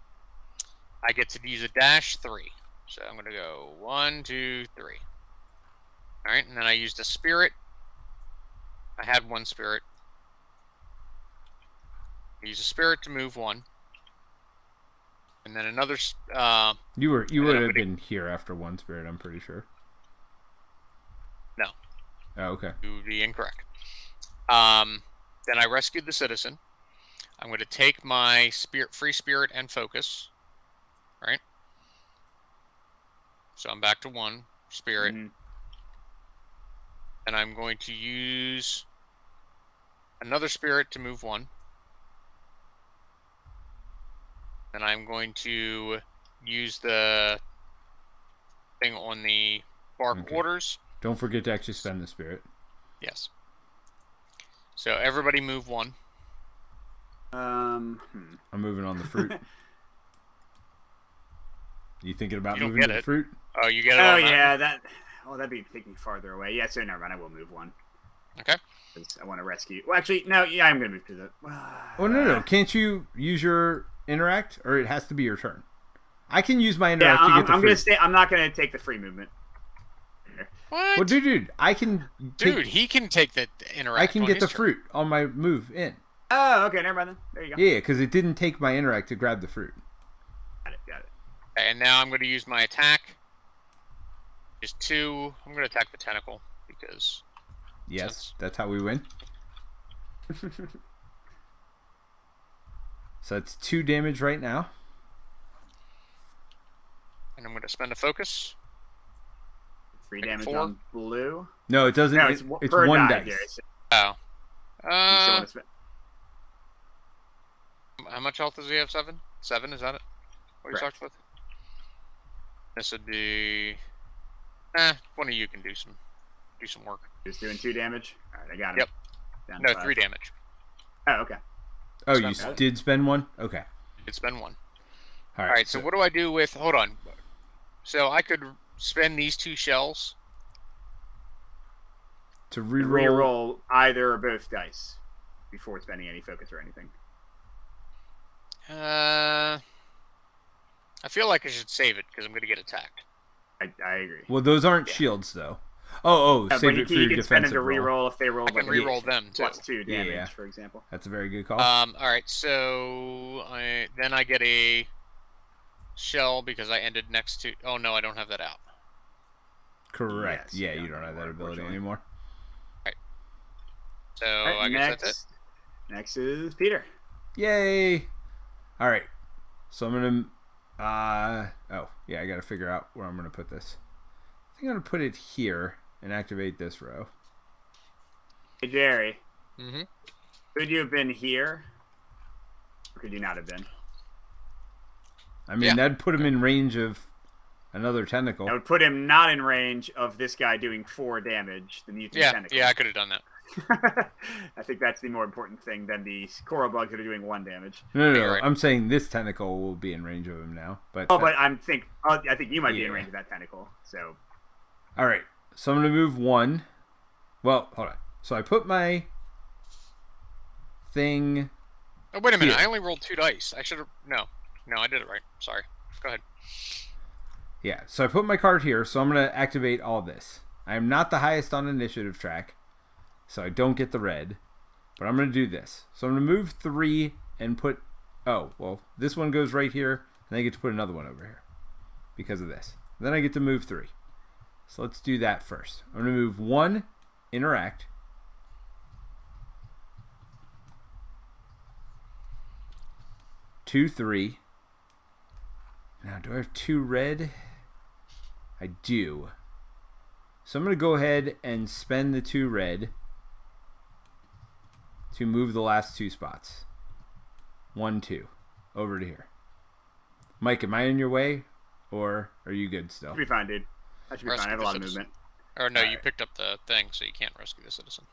I get to use a dash 3. So I'm going to go 1, 2, 3. Alright, and then I used a spirit. I had 1 spirit. I used a spirit to move 1. And then another... You would then I'm have gonna- been here after 1 spirit, I'm pretty sure. No. Oh, okay. You would be incorrect. Then I rescued the citizen. I'm going to take my free spirit and focus. Right? So I'm back to 1 spirit. Mhm. And I'm going to use another spirit to move 1. And I'm going to use the thing on the bark Okay. orders. Don't forget to actually spend the spirit. Yes. So everybody move 1. I'm moving on the fruit. You thinking about You don't moving get to the it. fruit? Oh, you get it Oh, on that? yeah, that... Oh, that'd be taking farther away. Yeah, so never mind. I will move 1. Okay. 'Cause I want to rescue... Well, actually, no, yeah, I'm going to move to the... Oh, no. Can't you use your interact? Or it has to be your turn? I can use my interact to get the I'm fruit. going to stay... I'm not going to take the free movement. What? Well, dude, I can... Dude, he can take the interact. I can on get his the turn. fruit on my move in. Oh, okay, never mind then. There you go. Yeah, because it didn't take my interact to grab the fruit. Got it. Okay, and now I'm going to use my attack. Just 2. I'm going to attack the tentacle because Yes, Since- that's how we win. So that's 2 damage right now. and I'm going to spend a focus. 3 Make it damage 4. on blue. No, it doesn't. No, it's it's per 1 die, dice. Gary, so Oh. you still want to spend... How much health does he have? 7? 7, is that it? What are you Correct. talking with? This would be... one of you can do some work. Just doing 2 damage. All right, I got him. Yep. Down No, to 5. 3 damage. Oh, okay. Oh, you Spend one. did spend 1? Okay. It's been 1. All right. Alright, so what do I do with... Hold on. So I could spend these 2 shells. to You reroll. reroll either or both dice before spending any focus or anything. I feel like I should save it because I'm going to get attacked. I agree. Well, those aren't shields though. Oh, Yeah, save but it for your you can spend them defensive to roll. reroll if they roll. I can reroll them too. +2 damage, for example. That's a very good call. All right, so I get a shell because I ended next to. Oh no, I don't have that out. Correct. Yes, yeah, you don't have that ability anymore. Right. So Right, I guess that's it. Next is Peter. Yay! All right. So I'm gonna. Oh yeah, I gotta figure out where I'm gonna put this. I think I'm gonna put it here and activate this row. Hey Jerry. Mm-hmm. Could you have been here? Or could you not have been? I mean, that'd put him in range of another tentacle. That would put him not in range of this guy doing 4 damage, the mutant tentacle. Yeah, I could have done that. I think that's the more important thing than the coral bugs that are doing 1 damage. No. Right. I'm saying this tentacle will be in range of him now. But but I think you might be in range of that tentacle. So. All right. So I'm gonna move 1. Well, hold on. So I put my thing. Oh wait a minute! Here. I only rolled 2 dice. I should have. No, I did it right. Sorry. Go ahead. Yeah. So I put my card here. So I'm gonna activate all this. I am not the highest on initiative track, so I don't get the red. But I'm gonna do this. So I'm gonna move 3 and put. Oh well, this one goes right here, and I get to put another one over here because of this. Then I get to move 3. So let's do that first. I'm going to move 1, interact. 2, 3. Now, do I have 2 red? I do. So I'm going to go ahead and spend the 2 red to move the last 2 spots. 1, 2. Over to here. Mike, am I in your way? Or are you good still? Should be fine, dude. That should be fine. I have a lot of movement. Or no, you picked up the thing, so you can't rescue the citizen.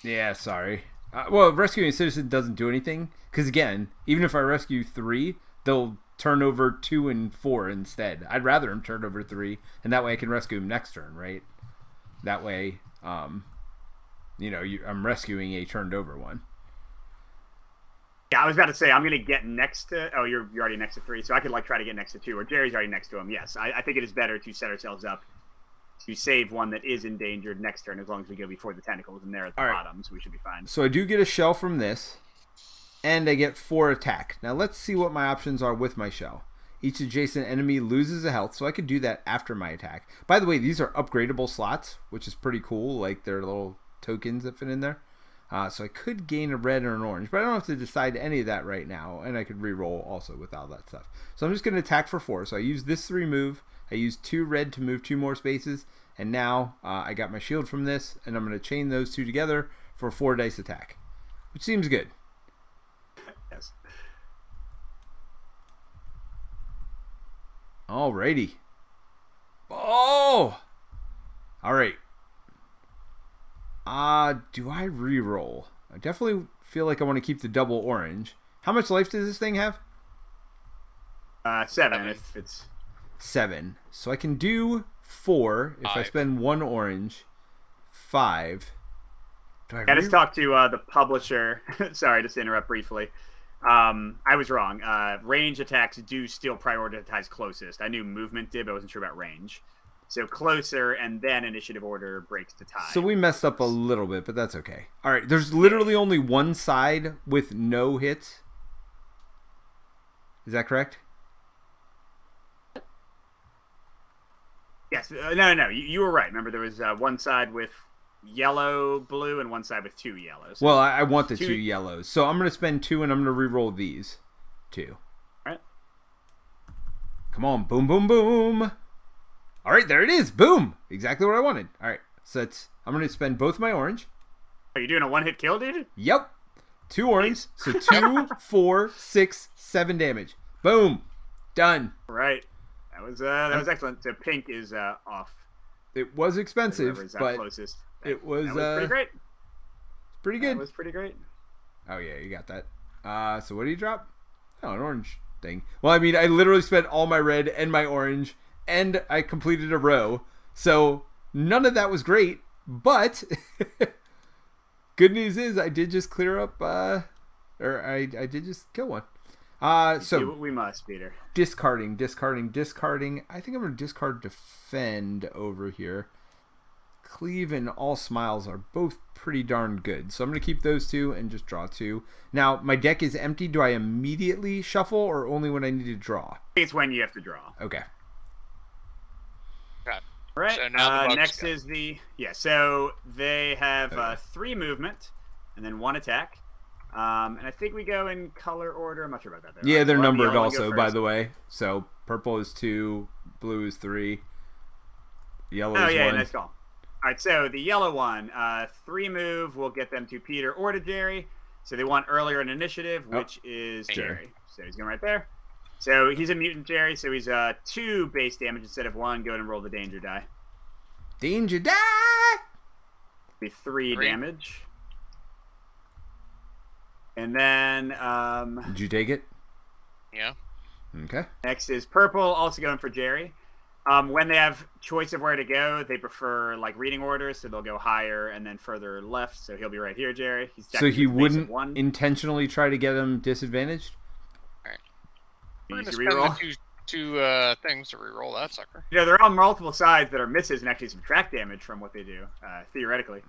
Yeah, sorry. Well, rescuing a citizen doesn't do anything. Because, again, even if I rescue 3, they'll turn over 2 and 4 instead. I'd rather him turn over 3, and that way I can rescue him next turn, right? That way, I'm rescuing a turned over one. Yeah, I was about to say, I'm going to get next to... Oh, you're already next to 3, so I could try to get next to 2, or Jerry's already next to him. Yes, I think it is better to set ourselves up to save one that is endangered next turn, as long as we go before the tentacles, and they're at the bottom, so we should be fine. So I do get a shell from this, and I get 4 attack. Now let's see what my options are with my shell. Each adjacent enemy loses a health, so I could do that after my attack. By the way, these are upgradable slots, which is pretty cool. Like, they're little tokens that fit in there. So I could gain a red or an orange, but I don't have to decide any of that right now, and I could re-roll also with all that stuff. So I'm just going to attack for 4. So I use this to remove. I use 2 red to move 2 more spaces, and now I got my shield from this, and I'm going to chain those 2 together for a 4 dice attack, which seems good. Yes. Alrighty. Oh! Alright. Do I re-roll? I definitely feel like I want to keep the double orange. How much life does this thing have? 7, if it's... 7. So I can do 4 if 5. I spend 1 orange. 5. I just talked to the publisher. Sorry, just to interrupt briefly. I was wrong. Range attacks do still prioritize closest. I knew movement did, but I wasn't sure about range. So closer, and then initiative order breaks the tie. So we messed up a little bit, but that's okay. All right, there's literally only one side with no hits. Is that correct? Yes. No. You were right. Remember, there was one side with yellow, blue, and one side with 2 yellows. Well, I want the 2 yellows. So I'm going to spend 2, and I'm going to re-roll these 2. All right. Come on. Boom, boom, boom. All right, there it is. Boom. Exactly what I wanted. All right. So I'm going to spend both my orange. Are you doing a one-hit kill, dude? Yep. 2 orange. So 2, 4, 6, 7 damage. Boom. Done. Right. That was excellent. So pink is off. It was expensive, but closest. it was pretty great. Pretty good. That was pretty great. Oh, yeah, you got that. So what do you drop? Oh, an orange thing. Well, I mean, I literally spent all my red and my orange, and I completed a row. So none of that was great, but good news is I did just clear up, or I did just kill one. So we must, Peter. discarding. I think I'm going to discard defend over here. Cleave and all smiles are both pretty darn good. So I'm going to keep those two and just draw 2. Now, my deck is empty. Do I immediately shuffle or only when I need to draw? It's when you have to draw. Okay. Okay. All right. So now the next is so they have 3 movement and then 1 attack. And I think we go in color order. I'm not sure about that. Yeah, they're numbered also, by the way. So purple is 2, blue is 3, yellow is 1. Yeah, nice call. All right, so the yellow one, 3 move will get them to Peter or to Jerry. So they want earlier in initiative, which is Jerry. So he's going right there. So he's a mutant Jerry, so he's 2 base damage instead of 1. Go ahead and roll the danger die. Danger die! Be 3 damage. And then Did you take it? Yeah. Okay. Next is purple, also going for Jerry. When they have choice of where to go, they prefer like reading orders, so they'll go higher and then further left. So he'll be right here, Jerry. So he wouldn't intentionally try to get him disadvantaged? All right. You We're need going to to reroll. spend the two things to reroll that sucker. You know, they're on multiple sides that are misses and actually subtract damage from what they do, theoretically.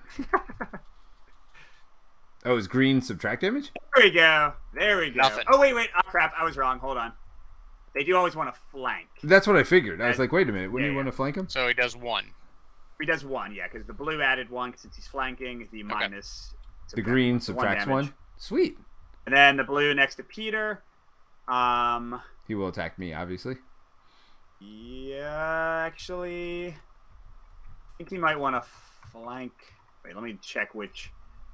Oh, is green subtract damage? There we go. Nothing. Oh, wait. Oh, crap. I was wrong. Hold on. They do always want to flank. That's what I figured. I was like, wait a minute. Wouldn't you want to flank him? So he does 1. He does 1, yeah, because the blue added 1 since he's flanking. The minus. The green subtracts 1. Sweet. And then the blue next to Peter. He will attack me, obviously. Yeah, actually. I think he might want to flank. Wait, let me check which.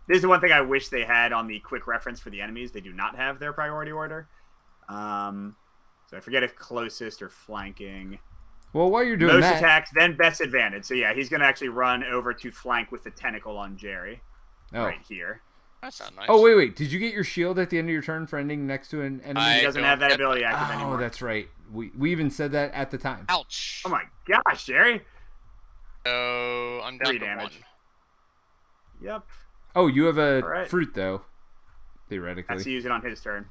This is the one thing I wish they had on the quick reference for the enemies. They do not have their priority order. So I forget if closest or flanking. Well, while you're doing most that, attacks, then best advantage. So yeah, he's going to actually run over to flank with the tentacle on Jerry. Right here. That's not nice. Oh, wait. Did you get your shield at the end of your turn for ending next to an enemy? He doesn't have that ability active anymore. Oh, that's right. We even said that at the time. Ouch. Oh my gosh, Jerry. So I'm down 3 to damage. 1. Yep. Oh, you have a fruit, though, theoretically. Has to use it on his turn.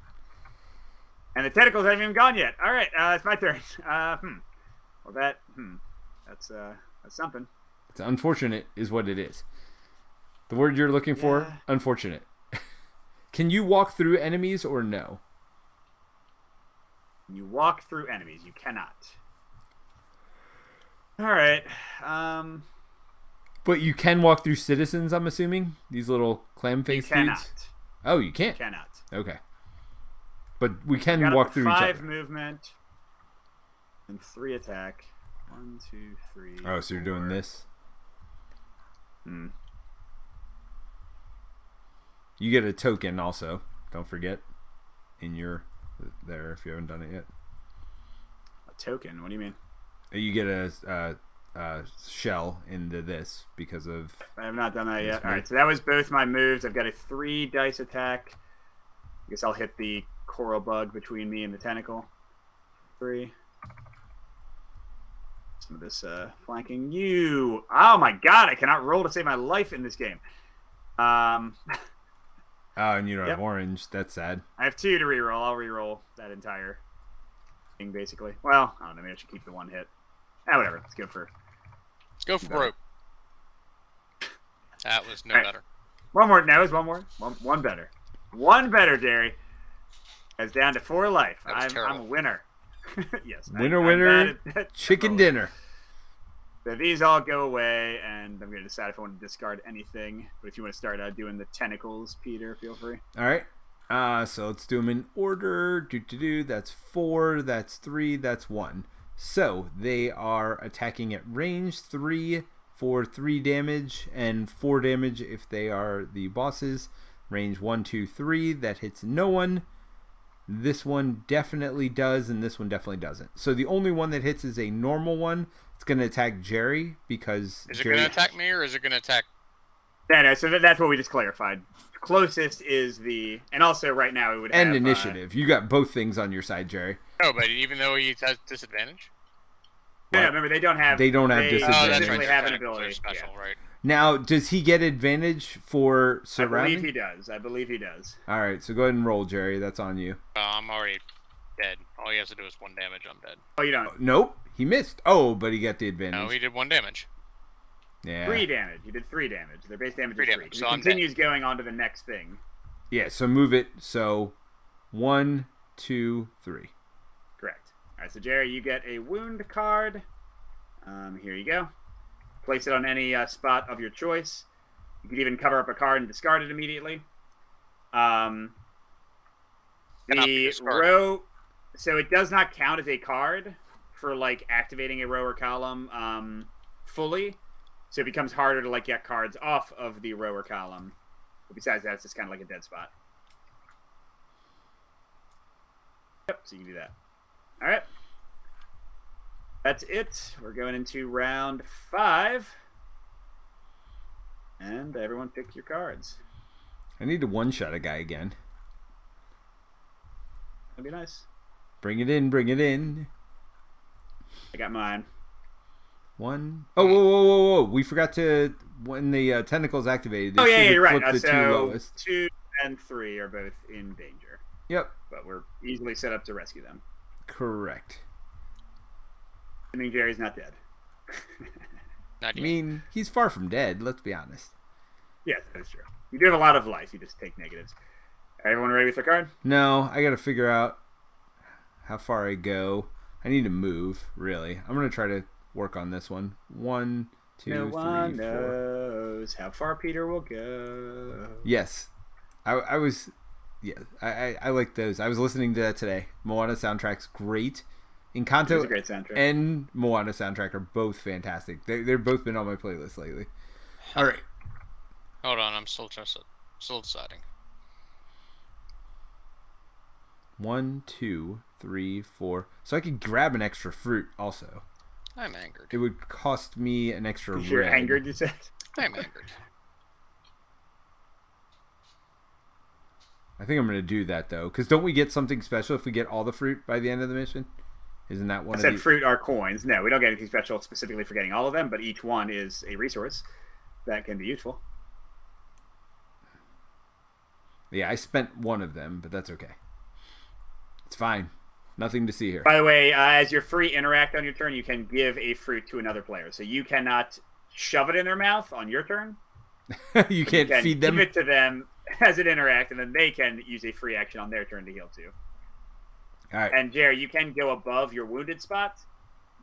And the tentacles haven't even gone yet. All right, it's my turn. Well, that's something. It's unfortunate is what it is. The word you're looking for, unfortunate. Can you walk through enemies or no? You walk through enemies. You cannot. All right. But you can walk through citizens, I'm assuming? These little clam face dudes? Cannot. Oh, you can't? You cannot. Okay. But we can Got walk through each 5 other. movement and 3 attack. 1, 2, 3. Oh, so you're doing this? You get a token also. Don't forget. In your... There, if you haven't done it yet. A token? What do you mean? You get a shell into this because of... I have not done that yet. All right, so that was both my moves. I've got a 3 dice attack. I guess I'll hit the coral bug between me and the tentacle. 3. Some of this flanking. You. Oh my god, I cannot roll to save my life in this game. Oh, and you don't have orange. That's sad. I have 2 to reroll. I'll reroll that entire thing, basically. Well, I don't know. Maybe I should keep the 1 hit. Whatever. Let's go for broke. That was no better. One more. No, it's one more. One better. One better, Jerry. It's down to 4 life. I'm a winner. Yes. Winner. Chicken dinner. So these all go away, and I'm going to decide if I want to discard anything. But if you want to start doing the tentacles, Peter, feel free. All right. So let's do them in order. That's 4. That's 3. That's 1. So they are attacking at range 3 for 3 damage and 4 damage if they are the bosses. Range 1, 2, 3. That hits no one. This one definitely does, and this one definitely doesn't. So the only one that hits is a normal one. It's going to attack Jerry because... Is it going to attack me, or is it going to attack... No, so that's what we just clarified. Closest is the... And also right now it would have... And initiative. You got both things on your side, Jerry. No, but even though he has disadvantage? Yeah, remember, they don't have... They don't have disadvantage. Oh, that's right. They have an ability. Special, right. Now, does he get advantage for surrounding? I believe he does. All right, so go ahead and roll, Jerry. That's on you. I'm already dead. All he has to do is 1 damage. I'm dead. Oh, you don't. Nope, he missed. Oh, but he got the advantage. No, he did 1 damage. Yeah. 3 damage. You did 3 damage. Their base damage 3 is 3. damage, It so I'm continues going on to the next thing. Yeah, so move it. So 1, 2, 3. Correct. All right, so Jerry, you get a wound card. Here you go. Place it on any spot of your choice. You can even cover up a card and discard it immediately. Cannot be The discarded. row, so it does not count as a card for like activating a row or column fully. So it becomes harder to like get cards off of the row or column. But besides that, it's just kind of like a dead spot. Yep, so you can do that. All right. That's it. We're going into round 5. And everyone pick your cards. I need to one-shot a guy again. That'd be nice. Bring it in, bring it in. I got mine. 1. Oh, whoa. We forgot to, when the tentacle's activated, they Oh, yeah, should you're right. flip the 2 So lowest. 2 and 3 are both in danger. Yep, But we're easily set up to rescue them. correct. I mean, Jerry's not dead. Not I yet. mean, he's far from dead, let's be honest. Yes, that's true. You do have a lot of life. You just take negatives. Everyone ready with their card? No, I gotta figure out how far I go. I need to move, really. I'm gonna try to work on this one. 1, 2, No 3, one 4. knows how far Peter will go. Yes. I was... Yeah, I like those. I was listening to that today. Moana soundtrack's great. It's Encanto a great soundtrack. and Moana soundtrack are both fantastic. They've both been on my playlist lately. All right. Hold on, I'm still deciding. 1, 2, 3, 4. So I could grab an extra fruit also. I'm angered. It would cost me an extra You're red. angered, you said? I'm angered. I think I'm going to do that, though. Because don't we get something special if we get all the fruit by the end of the mission? Isn't that one I of said the... fruit are coins. No, we don't get anything special specifically for getting all of them, but each one is a resource that can be useful. Yeah, I spent one of them, but that's okay. It's fine. Nothing to see here. By the way, as your free interact on your turn, you can give a fruit to another player. So you cannot shove it in their mouth on your turn. You can't can feed them? Give it to them as an interact, and then they can use a free action on their turn to heal too. All right. And Jerry, you can go above your wounded spot.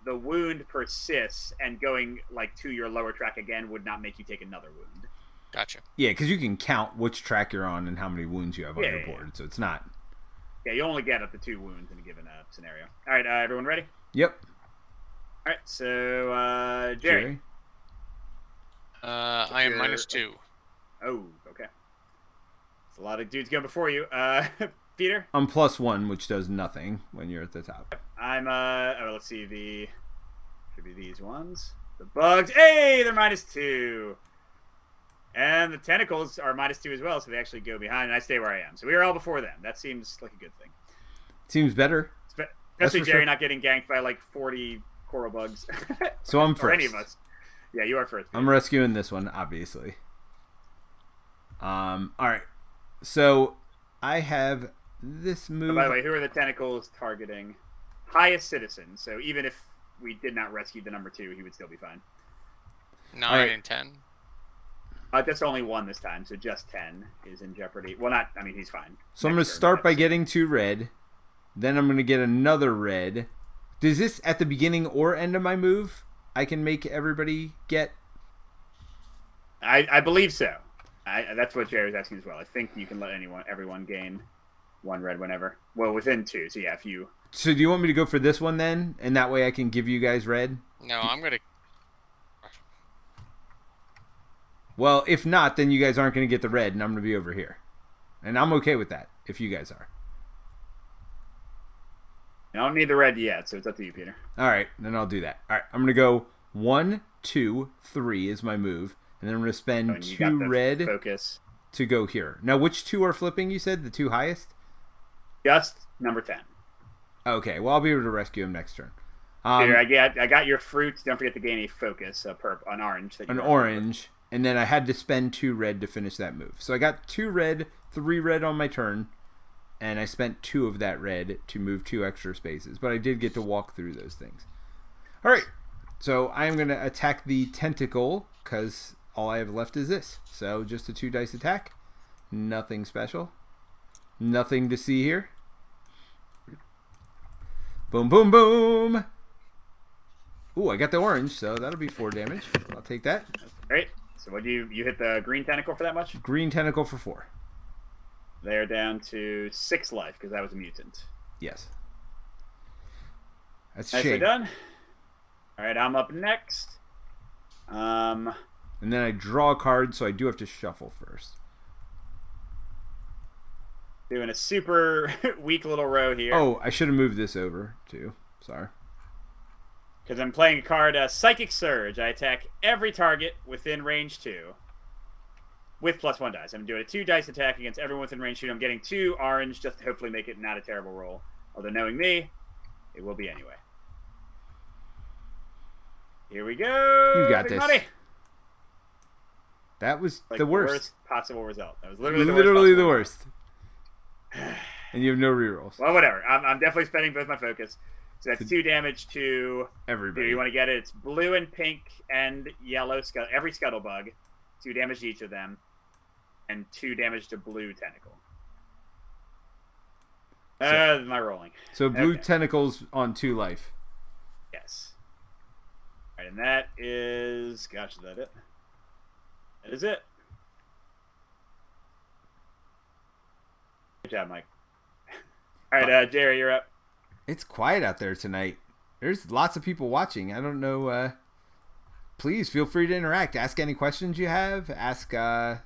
The wound persists, and going like to your lower track again would not make you take another wound. Gotcha. Yeah, because you can count which track you're on and how many wounds you have on Yeah, your yeah, board. So it's not... Yeah, you only get up to 2 wounds in a given scenario. All right, everyone ready? Yep. All right, so Jerry. I am your- -2. Oh, okay. It's a lot of dudes going before you. Peter? I'm +1, which does nothing when you're at the top. I'm let's see, should be these ones. The bugs. Hey, they're -2. And the tentacles are -2 as well, so they actually go behind, and I stay where I am. So we are all before them. That seems like a good thing. Seems better. Especially for Jerry sure. not getting ganked by like 40 coral bugs. So I'm or first. any of us. Yeah, you are first. I'm rescuing this one, obviously. All right. So I have this move. By the way, who are the tentacles targeting? Highest citizen. So even if we did not rescue the number 2, he would still be fine. 9 right. and 10. Just only 1 this time, so just 10 is in jeopardy. Well, not. I mean, he's fine. So I'm going to Next turn, start by that's- getting 2 red. Then I'm going to get another red. Does this at the beginning or end of my move? I can make everybody get... I believe so. That's what Jerry was asking as well. I think you can let everyone gain 1 red whenever. Well, within 2. So yeah, if you. So do you want me to go for this one then? And that way I can give you guys red? No, I'm gonna. Well, if not, then you guys aren't going to get the red and I'm going to be over here. And I'm okay with that, if you guys are. I don't need the red yet, so it's up to you, Peter. All right, then I'll do that. All right, I'm going to go 1, 2, 3 is my move. And then I'm going to spend And you got 2 the red focus. to go here. Now, which 2 are flipping, you said? The 2 highest? Just number 10. Okay, well, I'll be able to rescue him next turn. Peter, I got your fruits. Don't forget to gain a focus, an orange. That you An have. orange, and then I had to spend 2 red to finish that move. So I got 2 red, 3 red on my turn. and I spent 2 of that red to move 2 extra spaces, but I did get to walk through those things. All right, so I am going to attack the tentacle because all I have left is this. So just a 2 dice attack. Nothing special. Nothing to see here. Boom, boom, boom. Ooh, I got the orange, so that'll be 4 damage. I'll take that. Great. So what do you hit the green tentacle for that much? Green tentacle for 4. They're down to 6 life because that was a mutant. Yes. That's Nicely shame. done. All right, I'm up next. And then I draw a card, so I do have to shuffle first. Doing a super weak little row here. Oh, I should have moved this over, too. Sorry. Because I'm playing a card, Psychic Surge. I attack every target within range 2 with +1 dice. I'm doing a 2 dice attack against everyone within range 2. I'm getting 2 orange just to hopefully make it not a terrible roll. Although knowing me, it will be anyway. Here we go. You got Big this. money. That was Like the worst. possible result. That was literally the worst. possible And you have no rerolls. Well, whatever. I'm definitely spending both my focus. So that's 2 damage to Everybody. Do you want to get it? It's blue and pink and yellow. Every scuttlebug. 2 damage to each of them. And 2 damage to blue tentacle. My rolling. So blue Okay. tentacles on 2 life. Yes. All right, and that is... Gosh, is that it? That is it. Good job, Mike. All right, Jerry, you're up. It's quiet out there tonight. There's lots of people watching. I don't know. Please feel free to interact. Ask any questions you have. Ask, or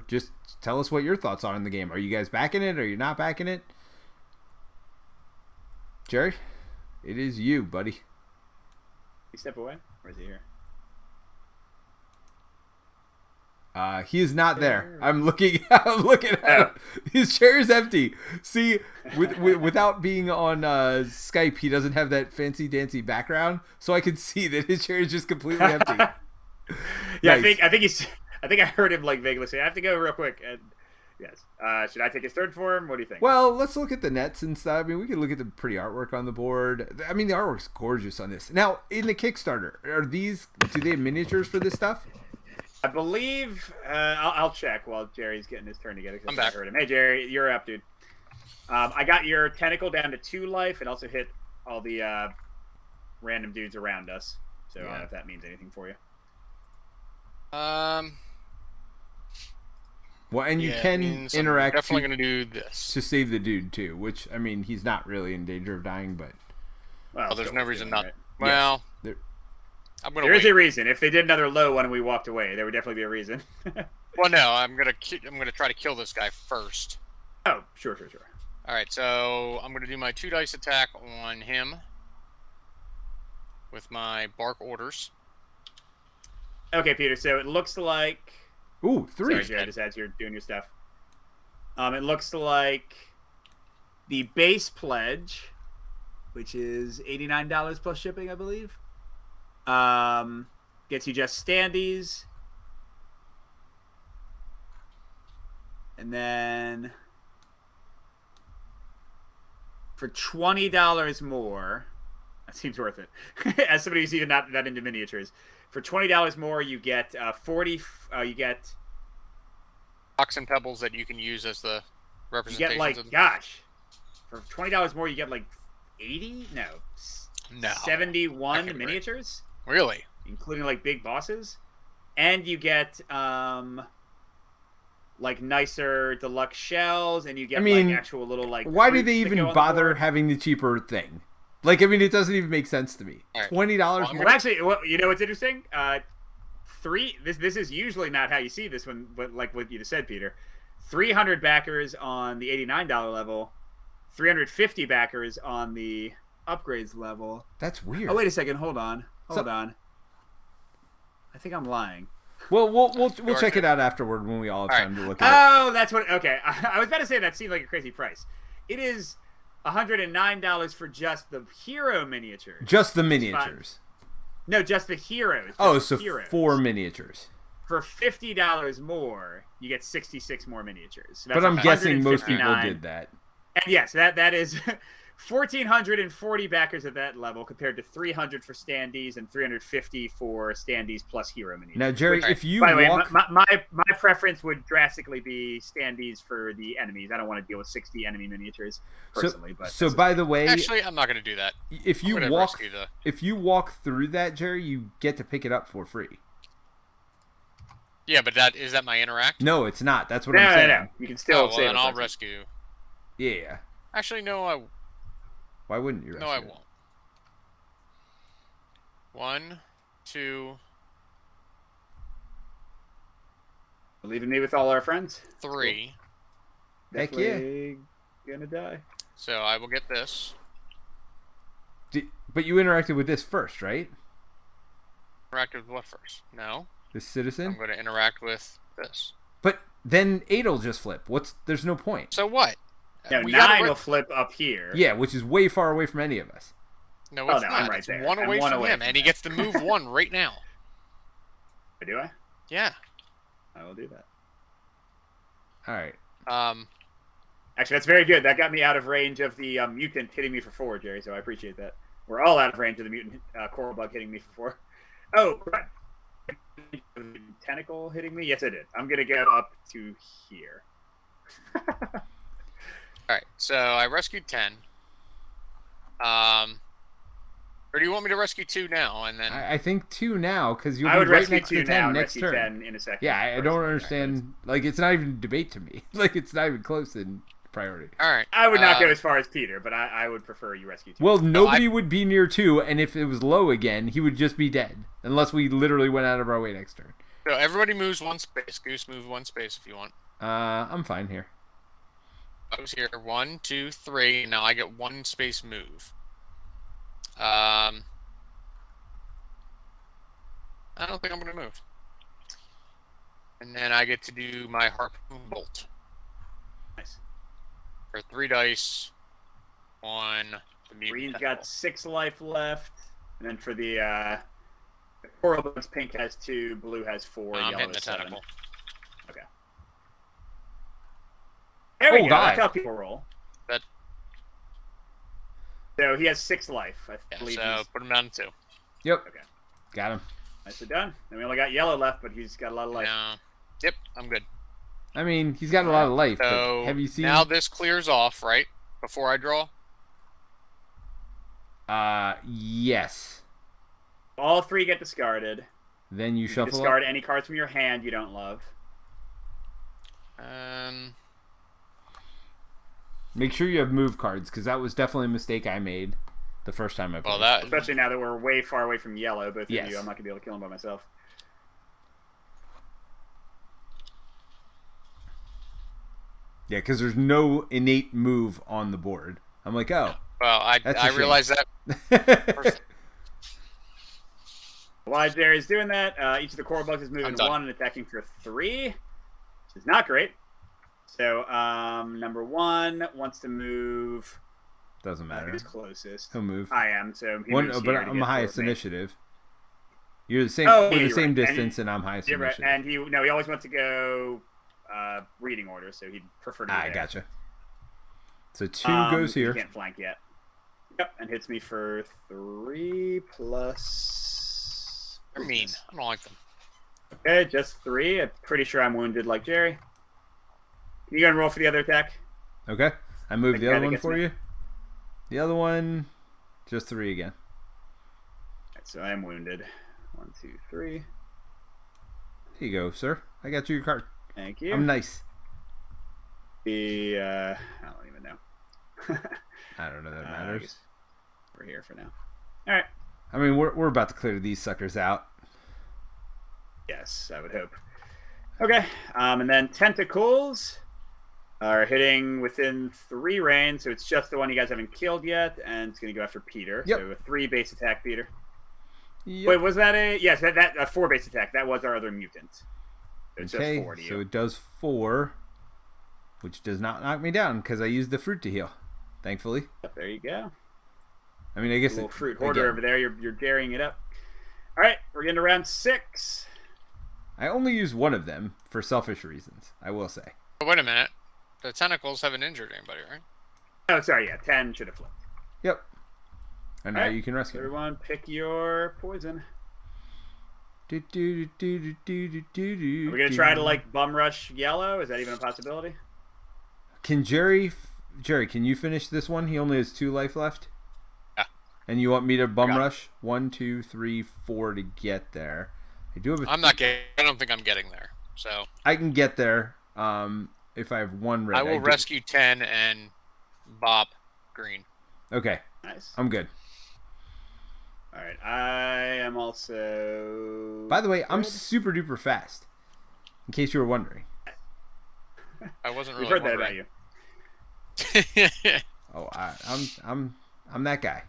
just tell us what your thoughts are on the game. Are you guys backing it? Are you not backing it? Jerry, it is you, buddy. You step away? Or is he here? He is not there. I'm looking. I'm looking at him. His chair is empty. See, without being on Skype, he doesn't have that fancy dancy background, so I can see that his chair is just completely empty. Yeah, Nice. I think I heard him like vaguely say, "I have to go real quick." And yes, should I take his turn for him? What do you think? Well, let's look at the nets and stuff. I mean, we can look at the pretty artwork on the board. I mean, the artwork's gorgeous on this. Now, in the Kickstarter, do they have miniatures for this stuff? I believe I'll check while Jerry's getting his turn to get it. I'm back. I heard him. Hey, Jerry, you're up, dude. I got your tentacle down to 2 life and also hit all the random dudes around us. So I don't know if that means anything for you. Well, and you it can means interact. I'm definitely going to do this. to save the dude too, which I mean, he's not really in danger of dying, but Well, There's no reason not. right? Well, There- I'm going to There is wait. a reason. If they did another low one and we walked away, there would definitely be a reason. Well, no, I'm going to try to kill this guy first. Oh, sure. All right, so I'm going to do my 2 dice attack on him with my bark orders. Okay, Peter. So it looks like. ooh, 3. Sorry, Jerry, just as you're doing your stuff. It looks like the base pledge, which is $89 plus shipping, I believe, gets you just standees. And then for $20 more, that seems worth it. As somebody who's even not that into miniatures, for $20 more, you get 40. You get Rocks and pebbles that you can use as the you representations. get like of gosh, for $20 more, you get like 80? No, No. That 71 can't be right. miniatures, Really? including like big bosses, and you get like nicer deluxe shells, and you get I mean, like actual little like. Why do fruits they that go even on the bother board. having the cheaper thing? Like, I mean, it doesn't even make sense to me. All right. $20 Well, I'm more. Well, actually, you know what's interesting? This is usually not how you see this one, but like what you just said, Peter. 300 backers on the $89 level, 350 backers on the upgrades level. That's weird. Oh, wait a second. Hold on. So- I think I'm lying. Well, we'll check it out afterward when we all have All time to look at it. Oh, that's what. Okay, I was about to say that seemed like a crazy price. It is $109 for just the hero miniatures. Just the miniatures. No, just the heroes. Oh, just so the heroes. 4 miniatures. for $50 more, you get 66 more miniatures. So but I'm guessing most people 159. did that. And yes, that is 1,440 backers at that level compared to 300 for standees and 350 for standees plus hero miniatures. Now, Jerry, Which, if you by the walk... way, my preference would drastically be standees for the enemies. I don't want to deal with 60 enemy miniatures personally. So by the way, Actually, I'm not going to do that. if you walk through that, Jerry, you get to pick it up for free. Yeah, but is that my interact? No, it's not. That's what I'm saying. No. You can still save then a I'll person. rescue. Yeah. Actually, no, Why wouldn't you? No, I won't. 1, 2, Leaving me with all our friends. 3. Heck Definitely gonna die. So I will get this. But you interacted with this first, right? Interact with what first? No. This citizen. I'm going to interact with this. But then 8'll just flip. There's no point. So what? No, We 9 gotta will flip up here. Yeah, which is way far away from any of us. No, it's no, not. I'm right It's there. one I'm away one from away him, from and he that. gets to move 1 right now. Do I? Yeah. I will do that. All right. Actually, that's very good. That got me out of range of the mutant hitting me for 4, Jerry, so I appreciate that. We're all out of range of the mutant coral bug hitting me for 4. Oh, right. Tentacle hitting me? Yes, I did. I'm going to go up to here. Alright, so I rescued 10. Or do you want me to rescue 2 now, and then... I think 2 now, because you'll I be would right rescue next 2 to 10 now, next rescue turn. 10 in a second. Yeah, I don't Personally, understand. Like, it's not even a debate to me. Like, it's not even close in priority. Alright. I would not go as far as Peter, but I would prefer you rescue 2. Well, nobody would be near 2, and if it was low again, he would just be dead. Unless we literally went out of our way next turn. So everybody moves 1 space. Goose, move 1 space if you want. I'm fine here. I was here. 1, 2, 3. Now I get 1 space move. I don't think I'm going to move. And then I get to do my harpoon bolt. Nice. For 3 dice on the mutant Green's tentacle. got 6 life left. And then for the coral bugs, pink has 2, blue has 4, I'm yellow hitting the has 7. tentacle. Okay. There we go. God. That's how people roll. That- So he has 6 life, I Yeah, believe. so put him down to 2. Yep. Okay. Got him. Nicely done. And we only got yellow left, but he's got a lot of life. No. Yep, I'm good. I mean, he's got a lot of life, So but have you seen... now this clears off, right? Before I draw? Yes. All 3 get discarded. Then you You shuffle discard up. any cards from your hand you don't love. Make sure you have move cards, because that was definitely a mistake I made the first time I played. Well, that Especially now that we're way far away from yellow, both Yes. of you. I'm not going to be able to kill him by myself. Yeah, because there's no innate move on the board. I'm like, oh. Well, That's a I shame. realized that. While Jerry's doing that, each of the coral bugs is moving I'm to done. 1 and attacking for 3, which is not great. So, number 1 wants to move. Doesn't matter. Who's closest? He'll move. I am. So he One, moves but here to I'm get highest toward me. initiative. You're the same. Oh, we're yeah, the you're same right. distance, and I'm highest You're right. initiative. And he always wants to go reading order, so he'd prefer to. Be I there. gotcha. So 2 goes He here. can't flank yet. Yep, and hits me for 3 plus. They're mean. I don't like them. Okay, just 3. I'm pretty sure I'm wounded like Jerry. Can you go and roll for the other attack? Okay. I moved The the guy other that one gets for me. you. The other one, just 3 again. Right, so I am wounded. 1, 2, 3. Here you go, sir. I got you your card. Thank you. I'm nice. I don't even know. I don't know that I matters. guess we're here for now. All right. I mean, we're about to clear these suckers out. Yes, I would hope. Okay, and then tentacles are hitting within 3 range, so it's just the one you guys haven't killed yet, and it's going to go after Peter. Yep. So a 3 base attack, Peter. Yep. Wait, was that a... Yes, that a 4 base attack. That was our other mutant. So it's Okay, just 4 to you. so it does 4, which does not knock me down because I used the fruit to heal, thankfully. There you go. I mean, I guess A little it, fruit hoarder again, over there. You're carrying it up. All right, we're getting to round 6. I only use one of them for selfish reasons, I will say. But wait a minute. The tentacles haven't injured anybody, right? Oh, sorry. Yeah, 10 should have flipped. Yep. And now Alright, you can rescue him. Everyone, pick your poison. Are we gonna try to like bum rush yellow? Is that even a possibility? Can Jerry, can you finish this one? He only has 2 life left. Yeah. And you want me to bum rush 1, 2, 3, 4 to get there? I do have. I don't think I'm getting there. So I can get there. If I have 1 red. I will rescue 10 and bop green. Okay. Nice. I'm good. All right. I am also. By the way, I'm good. super duper fast. In case you were wondering. I wasn't We've really heard wondering. that about you. Oh, I'm that guy.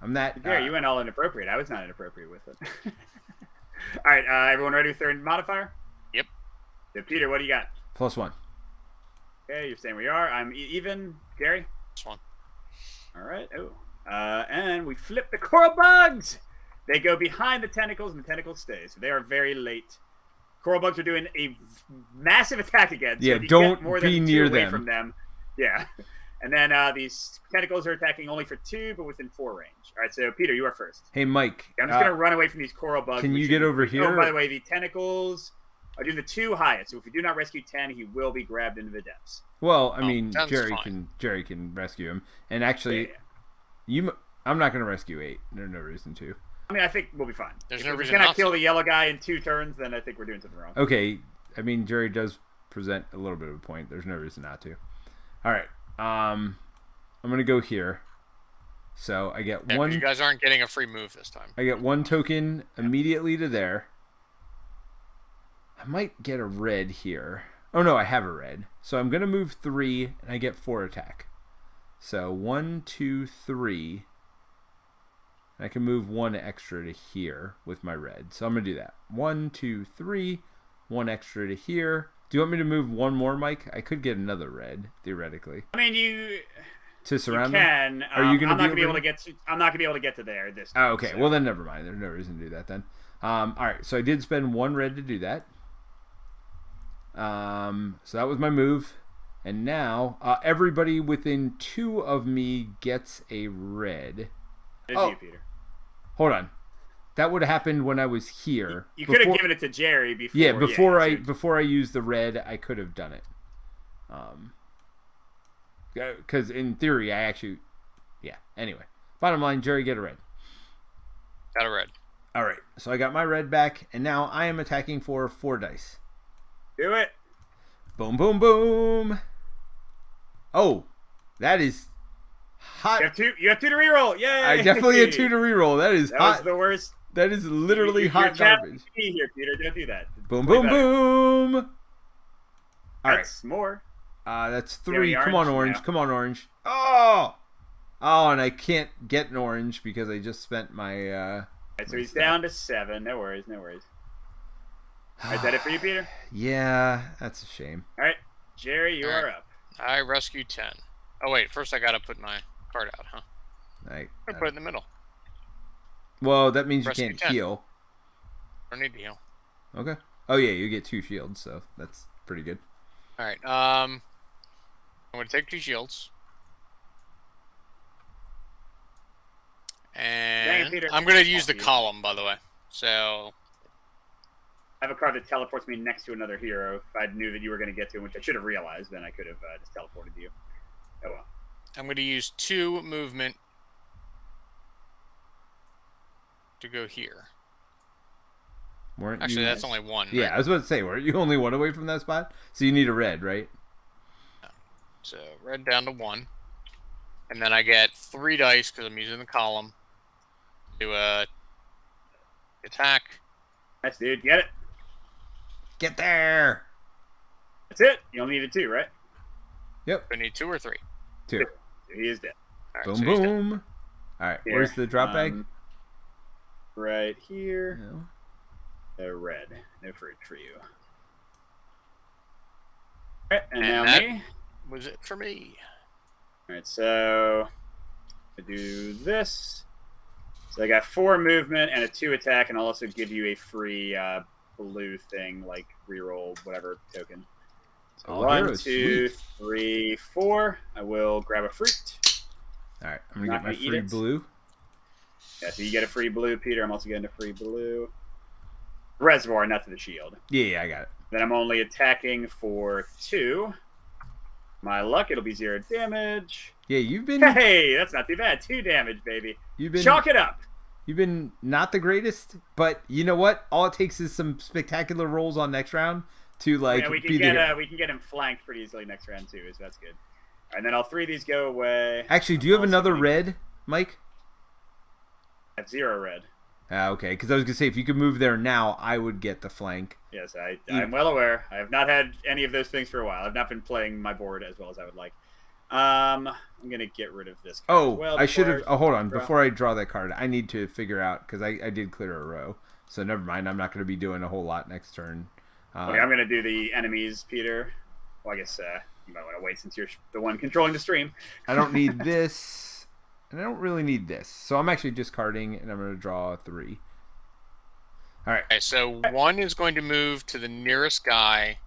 I'm that. Yeah, you went all inappropriate. I was not inappropriate with it. All right, everyone ready with their modifier? Yep. So, Peter, what do you got? +1. Okay, you're staying where you are. I'm even. Gary? This one. All right. Oh. And we flip the coral bugs. They go behind the tentacles, and the tentacles stay. So they are very late. Coral bugs are doing a massive attack again. So Yeah, if you don't get more be than near 2 away them. from them. Yeah. And then these tentacles are attacking only for 2, but within 4 range. All right, so Peter, you are first. Hey, Mike. I'm just going to run away from these coral bugs. Can you which get over Oh, here? by the way, the tentacles are doing the 2 highest. So if you do not rescue 10, he will be grabbed into the depths. Well, I mean, sounds Jerry fine. can rescue him. And actually, Yeah. I'm not going to rescue 8. There's no reason to. I mean, I think we'll be fine. There's If no we reason cannot not kill to. the yellow guy in 2 turns, then I think we're doing something wrong. Okay. I mean, Jerry does present a little bit of a point. There's no reason not to. All right. I'm going to go here. So I get Yeah, 1. you guys aren't getting a free move this time. I get 1 token immediately to there. I might get a red here. Oh no, I have a red. So I'm gonna move 3, and I get 4 attack. So 1, 2, 3. I can move 1 extra to here with my red. So I'm gonna do that. 1, 2, 3. 1 extra to here. Do you want me to move 1 more, Mike? I could get another red theoretically. I mean, you To surround them? can. Are you gonna I'm not gonna be able over to get. I'm not gonna be able to get to there this Oh, time. okay. so- Well, then never mind. There's no reason to do that then. All right. So I did spend 1 red to do that. So that was my move. And now everybody within 2 of me gets a red. It's Oh. you, Peter. Hold on. That would have happened when I was here. You could have given it to Jerry before. Yeah, before so- before I used the red, I could have done it. Because in theory, I actually, yeah. Anyway, bottom line, Jerry, get a red. Got a red. All right, so I got my red back, and now I am attacking for 4 dice. Do it. Boom, boom, boom. Oh, that is hot. You have 2 to reroll. Yay! I definitely had 2 to reroll. That is That hot. was the worst. That is literally You're hot trapped garbage. here, Peter. Don't do that. Boom, Way boom, better. boom. All right. That's more. That's Yeah, 3. Come on, orange orange. now. Come on, orange. Oh! Oh, and I can't get an orange because I just spent my... All right, so he's down to 7. No worries. No worries. All right, is that it for you, Peter? Yeah, that's a shame. All right, Jerry, you All are right. up. I rescued 10. Oh, wait. First, I got to put my card out, huh? I put it in the middle. Well, that means you Rescue can't 10. heal. Don't need to heal. Okay. Oh, yeah, you get 2 shields, so that's pretty good. All right. I'm going to take 2 shields. And Peter. I'm going to use the Thank you. column, by the way. So, I have a card that teleports me next to another hero. If I knew that you were going to get to him, which I should have realized, then I could have just teleported you. Oh well. I'm going to use 2 movement to go here. Weren't Actually, you... that's only 1. Yeah, right? I was about to say, weren't you only 1 away from that spot? So you need a red, right? So, red down to 1. And then I get 3 dice because I'm using the column. Do a attack. Nice, dude. Get it. Get there! That's it. You only needed 2, right? Yep, I need 2 or 3. 2. So he is dead. All right, Boom, so he's dead. boom. All right, Here, where's the drop bag? Right here. No. The red. No fruit for you. All right, and And now that- me. Was it for me? All right, so I do this. So I got 4 movement and a 2 attack, and I'll also give you a free blue thing, like reroll whatever token. So Oh, 1, heroes, 2, sweet. 3, 4. I will grab a fruit. All right, I'm gonna Not get my gonna eat free it. blue. Yeah, so you get a free blue, Peter. I'm also getting a free blue. Reservoir, not to the shield. Yeah, I got it. Then I'm only attacking for 2. My luck, it'll be 0 damage. Yeah, you've been Hey, that's not too bad. 2 damage, baby. Chalk it up. You've been not the greatest, but you know what? All it takes is some spectacular rolls on next round to like we be the hero. we can get him flanked pretty easily next round too, so that's good. And then all 3 of these go away. Actually, do you have another red, Mike? I have 0 red. Okay, because I was gonna say if you could move there now, I would get the flank. Yes, I'm well aware. I have not had any of those things for a while. I've not been playing my board as well as I would like. I'm gonna get rid of this card Oh, as well I should have. Oh, hold on. draw. Before I draw that card, I need to figure out because I did clear a row. So never mind. I'm not going to be doing a whole lot next turn. Okay, I'm gonna do the enemies, Peter. Well, I guess you might want to wait since you're the one controlling the stream. I don't need this, and I don't really need this. So I'm actually discarding, and I'm going to draw 3. All right. Okay, so 1 is going to move to the nearest guy.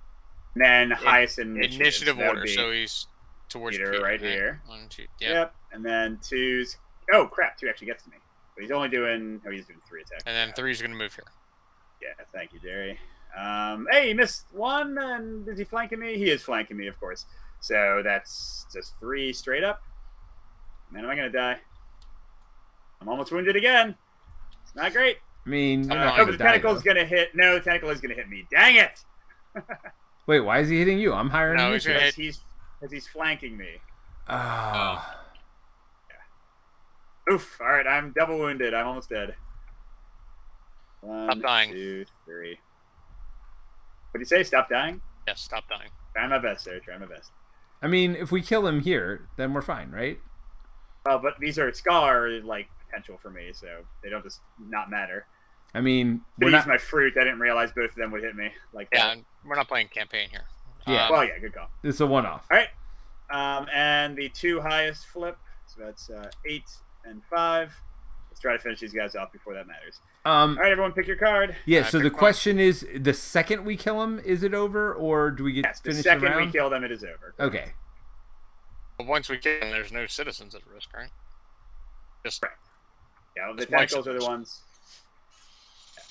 And then highest in Initiative that would order, be so he's towards Peter Peter right here. 1, 2. Yep. And then 2's. Oh crap! 2 actually gets to me. But he's only doing. Oh, he's doing 3 attacks. And then 3 is going to move here. Yeah. Thank you, Jerry. Hey, he missed 1, and is he flanking me? He is flanking me, of course. So that's just 3 straight up. Man, am I gonna die? I'm almost wounded again. It's not great. I mean, you're Oh, not Oh, going but to the die. tentacle's Though. gonna hit. No, the tentacle is gonna hit me. Dang it! Wait, why is he hitting you? I'm higher No, than he's you. gonna Because he's flanking me. Oh. Oof! All right, I'm double wounded. I'm almost dead. 1, Stop dying. 2, 3. What do you say? Stop dying? Yes, stop dying. Try my best, sir. Try my best. I mean, if we kill him here, then we're fine, right? Well, but these are scar like potential for me, so they don't just not matter. I mean, But we're use not. my fruit. I didn't realize both of them would hit me like Yeah, that. and we're not playing campaign here. Yeah. Well, yeah, good call. It's a one-off. All right. And the 2 highest flip. So that's 8 and 5. Let's try to finish these guys off before that matters. All right, everyone, pick your card. Yeah. So the pick mine. question is: the second we kill him, is it over, or do we get Yes, the finish the second round? we kill them, it is over. Okay. But once we kill him, there's no citizens at risk, right? Just Right. Yeah, well, the It's my tentacles are the choice. ones. Yeah.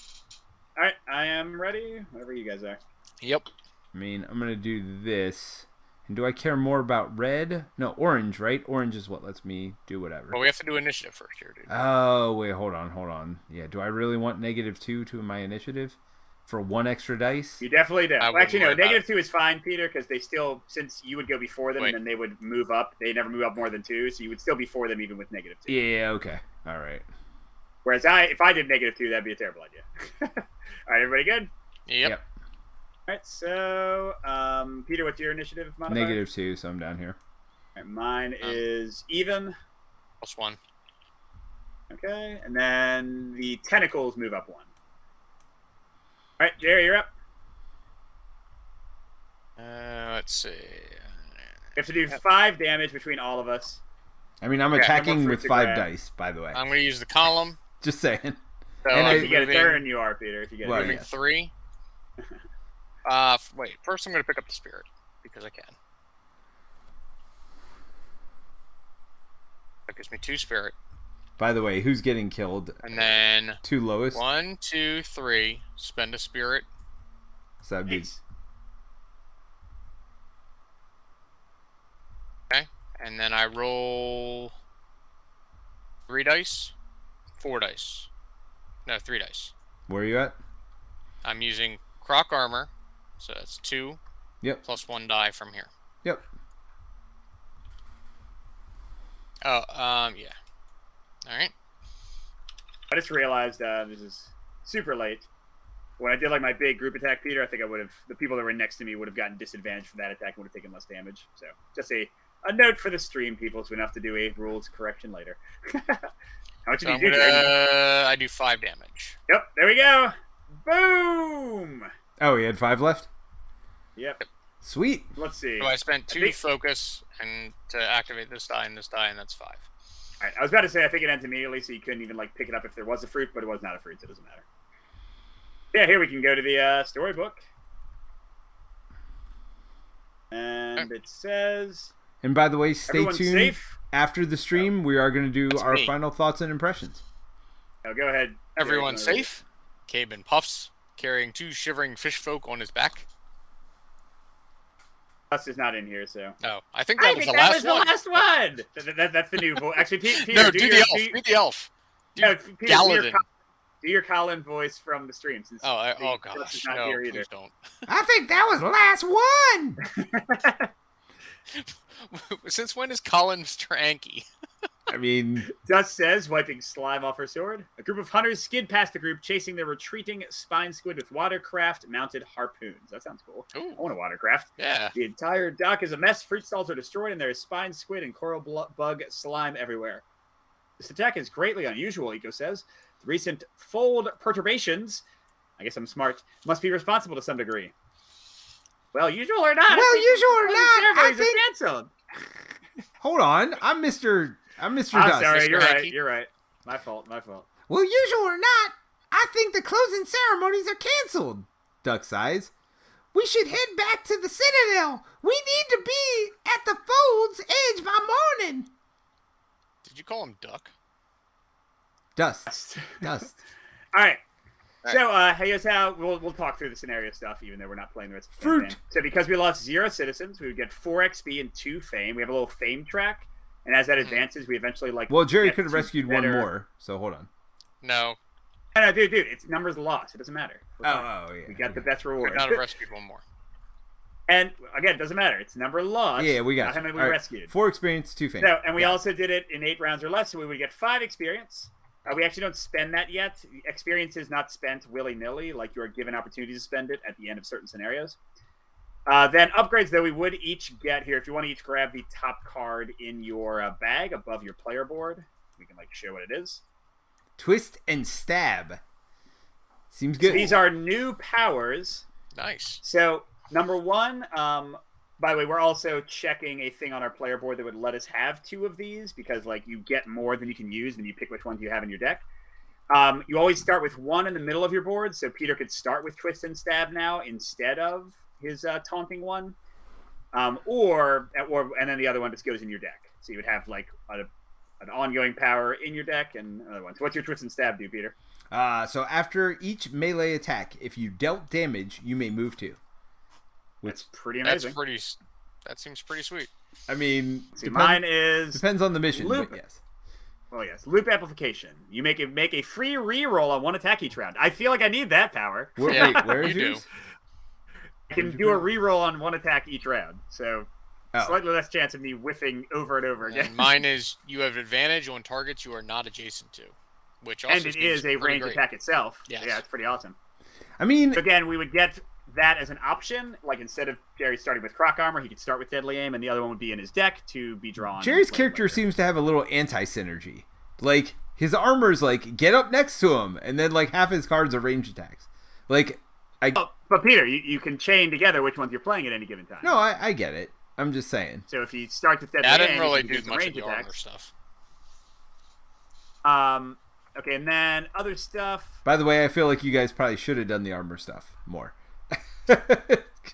All right, I am ready. Whatever you guys are. Yep. I mean, I'm gonna do this. And do I care more about red? No, orange, right? Orange is what lets me do whatever. But we have to do initiative first here, dude. Oh, wait, hold on. Yeah, do I really want -2 to my initiative for 1 extra dice? You definitely do. I Well, wouldn't actually, no. worry about -2 is fine, Peter, because they still, since you would go before them, Wait. and then they would move up. They never move up more than 2, so you would still be for them even with -2. Yeah, okay. All right. Whereas if I did -2, that'd be a terrible idea. All right, everybody good? Yep. All right, so Peter, what's your initiative modifier? -2, so I'm down here. All right, mine is even. +1. Okay, and then the tentacles move up 1. All right, Jerry, you're up. Let's see. You have to do 5 damage between all of us. I mean, I'm Yeah, attacking no more with fruit to 5 grab. dice, by the way. I'm going to use the column. Just saying. So And I'm If you get a moving, turn, you are, Peter. If you get Well, a turn. moving yeah. 3. Wait. First, I'm going to pick up the spirit because I can. That gives me 2 spirit, By the way, who's getting killed? and then 2 lowest? 1, 2, 3. Spend a spirit. So that'd be Nice. Okay, and then I roll 3 dice, 4 dice. No, 3 dice. where are you at? I'm using Croc Armor, so that's 2 Yep. plus 1 die from here. Yep. Oh, yeah. All right. I just realized this is super late. When I did like my big group attack, Peter, I think I would have the people that were next to me would have gotten disadvantaged from that attack and would have taken less damage. So just a note for the stream, people, so we don't have to do a rules correction later. How much So did I'm you do, gonna, Jerry? I do 5 damage. Yep, there we go. Boom. Oh, he had 5 left? Yep. Sweet. Let's see. So I spent 2 think- focus and to activate this die, and that's 5. All right, I was about to say I think it ends immediately, so you couldn't even like pick it up if there was a fruit, but it was not a fruit, so it doesn't matter. Yeah, here we can go to the storybook. And it says... And by the way, stay Everyone's tuned. safe? After the stream, we are going to do That's our me. final thoughts and impressions. Oh, go ahead. Everyone Jerry, safe? Cabe puffs, carrying 2 shivering fish folk on his back. Us is not in here, so... No, I think that was the last one. last one! That's the new voice. Actually, Peter, No, do the elf. No, Peter, Galadin. do your Colin voice from the stream. Since Oh Gus gosh, is not no, here either. please don't. I think that was the last one. Since when is Colin Mr. Anki? I mean, Dust says, wiping slime off her sword. A group of hunters skid past the group, chasing their retreating spine squid with watercraft-mounted harpoons. That sounds cool. Ooh. I want a watercraft. Yeah. The entire dock is a mess. Fruit stalls are destroyed, and there is spine squid and coral bug slime everywhere. This attack is greatly unusual, Eco says. The recent fold perturbations, I guess I'm smart, must be responsible to some degree. Well, usual or not. Well, usual or not, I think... canceled. Hold on. I'm Mr. I'm Dust. sorry, Mr. you're Hanky. right. You're right. My fault. Well, usual or not, I think the closing ceremonies are canceled. Duck sighs. We should head back to the Citadel. We need to be at the fold's edge by morning. Did you call him Duck? Dust. All right. All So, here's how we'll talk through the scenario stuff, even though we're not playing the rest of the Fruit. campaign. So, because we lost 0 citizens, we would get 4 XP and 2 fame. We have a little fame track, and as that advances, we eventually Well, Jerry get could have to rescued better... one more, so hold on. No. No, dude, it's numbers lost. It doesn't matter. We're fine. Yeah. We got the best reward. Could not have rescued one more. And again, it doesn't matter. It's number lost. Yeah, we got not you. how many we All right. rescued. 4 experience, 2 fame. So, and we Got it. also did it in 8 rounds or less, so we would get 5 experience. We actually don't spend that yet. Experience is not spent willy-nilly, like you are given opportunity to spend it at the end of certain scenarios. Then upgrades, though, we would each get here. If you want to each grab the top card in your bag above your player board, we can show what it is. Twist and stab. Seems So good. these are new powers. Nice. So number 1, by the way, we're also checking a thing on our player board that would let us have 2 of these because you get more than you can use when you pick which ones you have in your deck. You always start with 1 in the middle of your board, so Peter could start with Twist and Stab now instead of his taunting one, and then the other one just goes in your deck. So you would have an ongoing power in your deck and another one. So what's your Twist and Stab do, Peter? So after each melee attack, if you dealt damage, you may move 2. That's pretty amazing. That seems pretty sweet. I mean, mine is depends on the mission, loop. but yes. Well, yes, loop amplification. You make a free reroll on 1 attack each round. I feel like I need that power. Yeah, Wait, where is you do. yours? I can do a reroll on 1 attack each round, so Oh. slightly less chance of me whiffing over and over again. And mine is you have advantage on targets you are not adjacent to, which also And it seems is a pretty range great. attack itself. Yes. Yeah, it's pretty awesome. I mean, So again, we would get that as an option. Instead of Jerry starting with Croc Armor, he could start with Deadly Aim, and the other one would be in his deck to be drawn. Jerry's later. character seems to have a little anti-synergy. His armor's get up next to him, and then half his cards are range attacks. But Peter, you can chain together which ones you're playing at any given time. No, I get it. I'm just saying. So if he starts with Deadly I Aim, didn't really he can do some much of range the armor attacks. stuff. Okay, and then other stuff. By the way, I feel like you guys probably should have done the armor stuff more.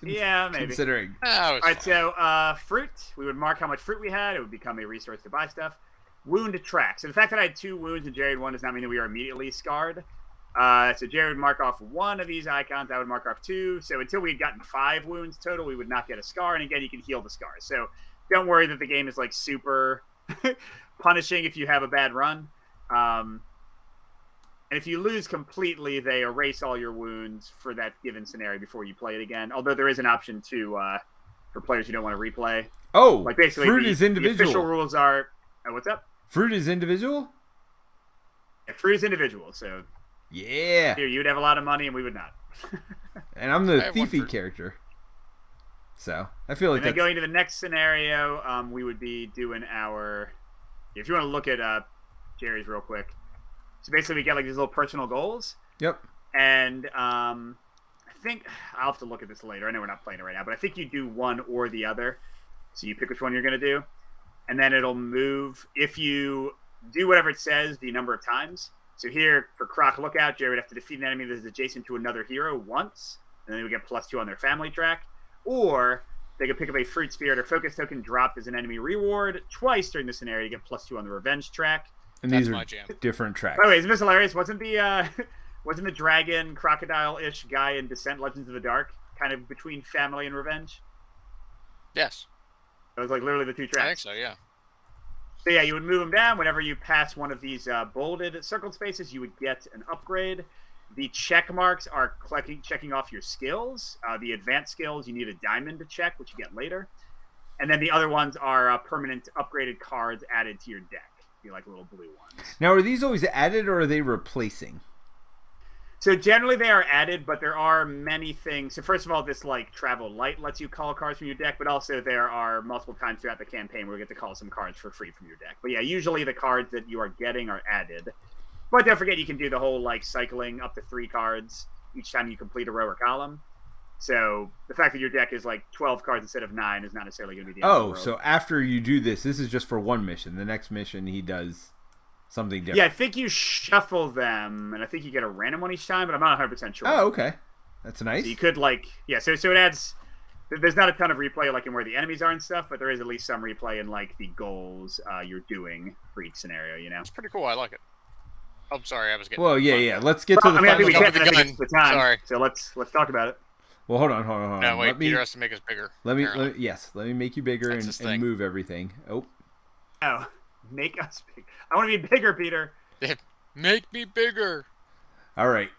Yeah, maybe. Considering. Ah, it was All right, fine. so fruit. We would mark how much fruit we had. It would become a resource to buy stuff. Wound track. So the fact that I had 2 wounds and Jerry had 1 does not mean that we are immediately scarred. So Jerry would mark off 1 of these icons. I would mark off 2. So until we had gotten 5 wounds total, we would not get a scar. And again, you can heal the scars. So don't worry that the game is super punishing if you have a bad run. And if you lose completely, they erase all your wounds for that given scenario before you play it again. Although there is an option for players who don't want to replay. Oh, Basically, fruit is individual. The official rules are. Oh, what's up? Fruit is individual? Yeah, fruit is individual. So Yeah. here, you would have a lot of money, and we would not. And I'm I the have one thiefy fruit. character. So I feel like And then that's... going to the next scenario, we would be doing our. If you want to look at Jerry's real quick. So basically, we get these little personal goals. Yep. And I think I'll have to look at this later. I know we're not playing it right now, but I think you do one or the other. So you pick which one you're going to do, and then it'll move if you do whatever it says the number of times. So here, for Croc Lookout, Jerry would have to defeat an enemy that is adjacent to another hero once, and then they would get +2 on their family track. Or they could pick up a Fruit Spirit or Focus Token dropped as an enemy reward twice during the scenario to get +2 on the Revenge track. And That's these my are jam. different tracks. By the way, isn't this hilarious? Wasn't the dragon, crocodile-ish guy in Descent Legends of the Dark kind of between family and revenge? Yes. It was like literally the two tracks. I think so, yeah. So yeah, you would move them down. Whenever you pass one of these bolded circled spaces, you would get an upgrade. The check marks are checking off your skills. The advanced skills, you need a diamond to check, which you get later. And then the other ones are permanent upgraded cards added to your deck. Be like little blue ones. Now, are these always added or are they replacing? So generally they are added, but there are many things. So first of all, this like Travel Light lets you call cards from your deck, but also there are multiple times throughout the campaign where you get to call some cards for free from your deck. But yeah, usually the cards that you are getting are added. But don't forget you can do the whole like cycling up to 3 cards each time you complete a row or column. So the fact that your deck is like 12 cards instead of 9 is not necessarily going to be the end of the world. So after you do this is just for one mission. The next mission he does something different. Yeah, I think you shuffle them, and I think you get a random one each time, but I'm not 100% sure. Oh, okay. That's nice. So you could like, yeah, so it adds, there's not a ton of replay like in where the enemies are and stuff, but there is at least some replay in like the goals you're doing for each scenario, you know? It's pretty cool. I like it. I'm sorry, I was getting... Well, yeah. Let's get to the I mean, I think final. we can't finish the time, Sorry. so let's talk about it. Well, hold on. No, wait, Peter has to make us bigger. Let me make you bigger and move everything. Oh, Make us big. I want to be bigger, Peter. Make me bigger. All right.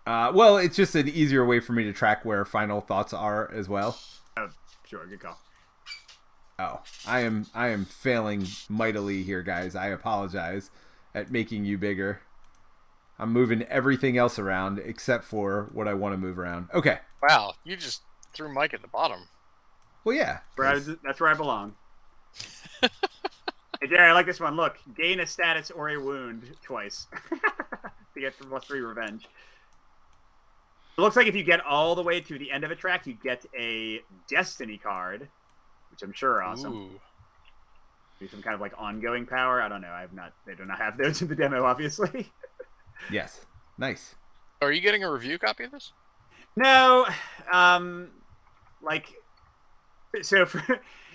Well, it's just an easier way for me to track where final thoughts are as well. Oh, sure, good call. Oh, I am failing mightily here, guys. I apologize at making you bigger. I'm moving everything else around except for what I want to move around. Okay. Wow, you just threw Mike at the bottom. Well, yeah. That's where I belong. Hey, Jerry, I like this one. Look, gain a status or a wound twice to get +3 revenge. It looks like if you get all the way to the end of a track, you get a Destiny card, which I'm sure are awesome. Ooh. Do some kind of like ongoing power. I don't know. They do not have those in the demo, obviously. Yes. Nice. Are you getting a review copy of this? No.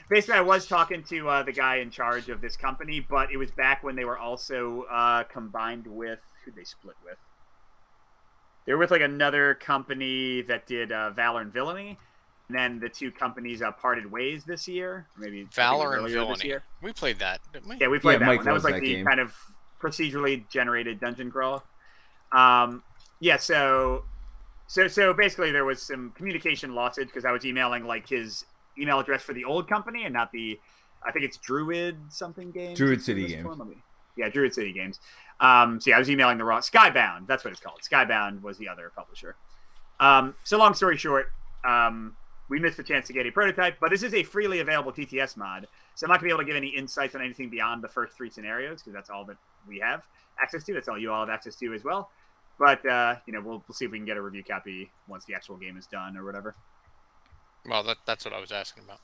Basically, I was talking to the guy in charge of this company, but it was back when they were also combined with... Who'd they split with? They were with like another company that did Valor and Villainy, and then the two companies parted ways this year. Maybe Valor and Villainy. We played that, didn't we? Yeah, we played that Mike one. That was like that the game. kind of procedurally generated dungeon crawler. Yeah, so basically there was some communication lossage because I was emailing like his email address for the old company and not the, I think it's Druid something games. Druid City Games. Yeah, Druid City Games. So yeah, I was emailing the wrong, Skybound, that's what it's called. Skybound was the other publisher. So long story short, we missed the chance to get a prototype, but this is a freely available TTS mod, so I'm not going to be able to give any insights on anything beyond the first 3 scenarios, because that's all that we have access to. That's all you all have access to as well. But, we'll see if we can get a review copy once the actual game is done or whatever. Well, that's what I was asking about.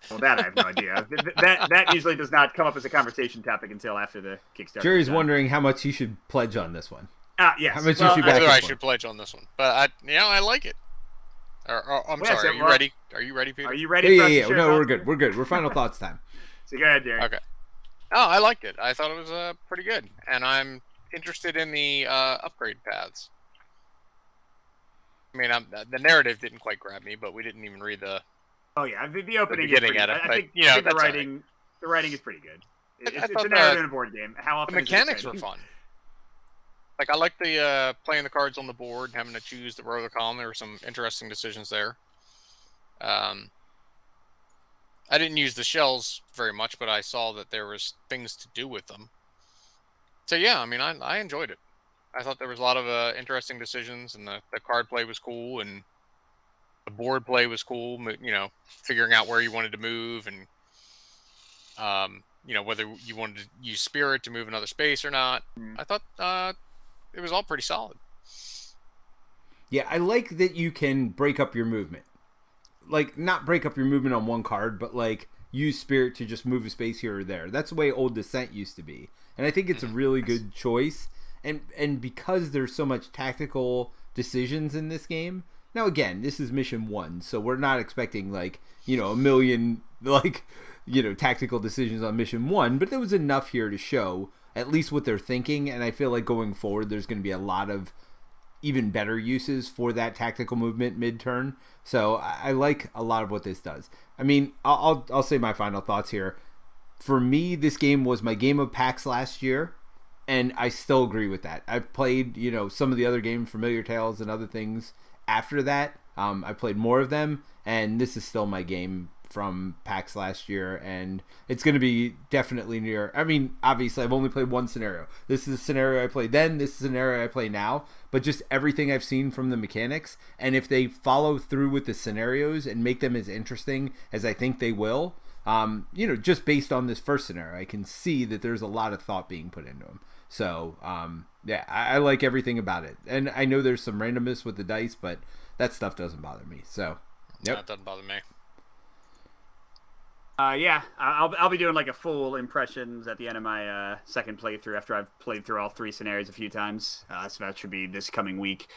Well, that I have no idea. That usually does not come up as a conversation topic until after the Kickstarter. Jerry's wondering how much he should pledge on this one. Yes. How much well, you should back Whether this I one. should pledge on this one, but I like it. I'm Well, sorry. so, Are you ready? Are you ready, Peter? Are you ready? Yeah. No, we're good. We're final thoughts time. So go ahead, Jerry. Okay. Oh, I liked it. I thought it was pretty good, and I'm interested in the upgrade paths. I mean, the narrative didn't quite grab me, but we didn't even read the. Oh yeah, the opening. beginning is at it, I but, think, you know, I think the that's writing. The writing is pretty good. I It's thought a narrative in a board game. How often The is it mechanics said? were fun. Like, I like the playing the cards on the board, having to choose the row or the column. There were some interesting decisions there. I didn't use the shells very much, but I saw that there was things to do with them. So yeah, I mean, I enjoyed it. I thought there was a lot of interesting decisions, and the card play was cool, and the board play was cool. You know, figuring out where you wanted to move, and whether you wanted to use spirit to move another space or not. I thought it was all pretty solid. Yeah, I like that you can break up your movement. Like, not break up your movement on one card, but like use spirit to just move a space here or there. That's the way old Descent used to be. And I think it's a really good choice. and because there's so much tactical decisions in this game. Now again, this is mission 1, so we're not expecting like, a million like, tactical decisions on mission 1, but there was enough here to show at least what they're thinking, and I feel like going forward there's going to be a lot of even better uses for that tactical movement mid-turn. So I like a lot of what this does. I mean, I'll say my final thoughts here. For me, this game was my game of PAX last year, and I still agree with that. I've played, some of the other games, Familiar Tales and other things after that. I played more of them, and this is still my game from PAX last year, and it's going to be definitely near. I mean, obviously, I've only played one scenario. This is a scenario I played then, this is a scenario I play now, but just everything I've seen from the mechanics, and if they follow through with the scenarios and make them as interesting as I think they will, just based on this first scenario, I can see that there's a lot of thought being put into them. So, yeah, I like everything about it. And I know there's some randomness with the dice, but that stuff doesn't bother me. So, yep. That doesn't bother me. Yeah, I'll be doing like a full impressions at the end of my second playthrough after I've played through all 3 scenarios a few times. So that should be this coming week.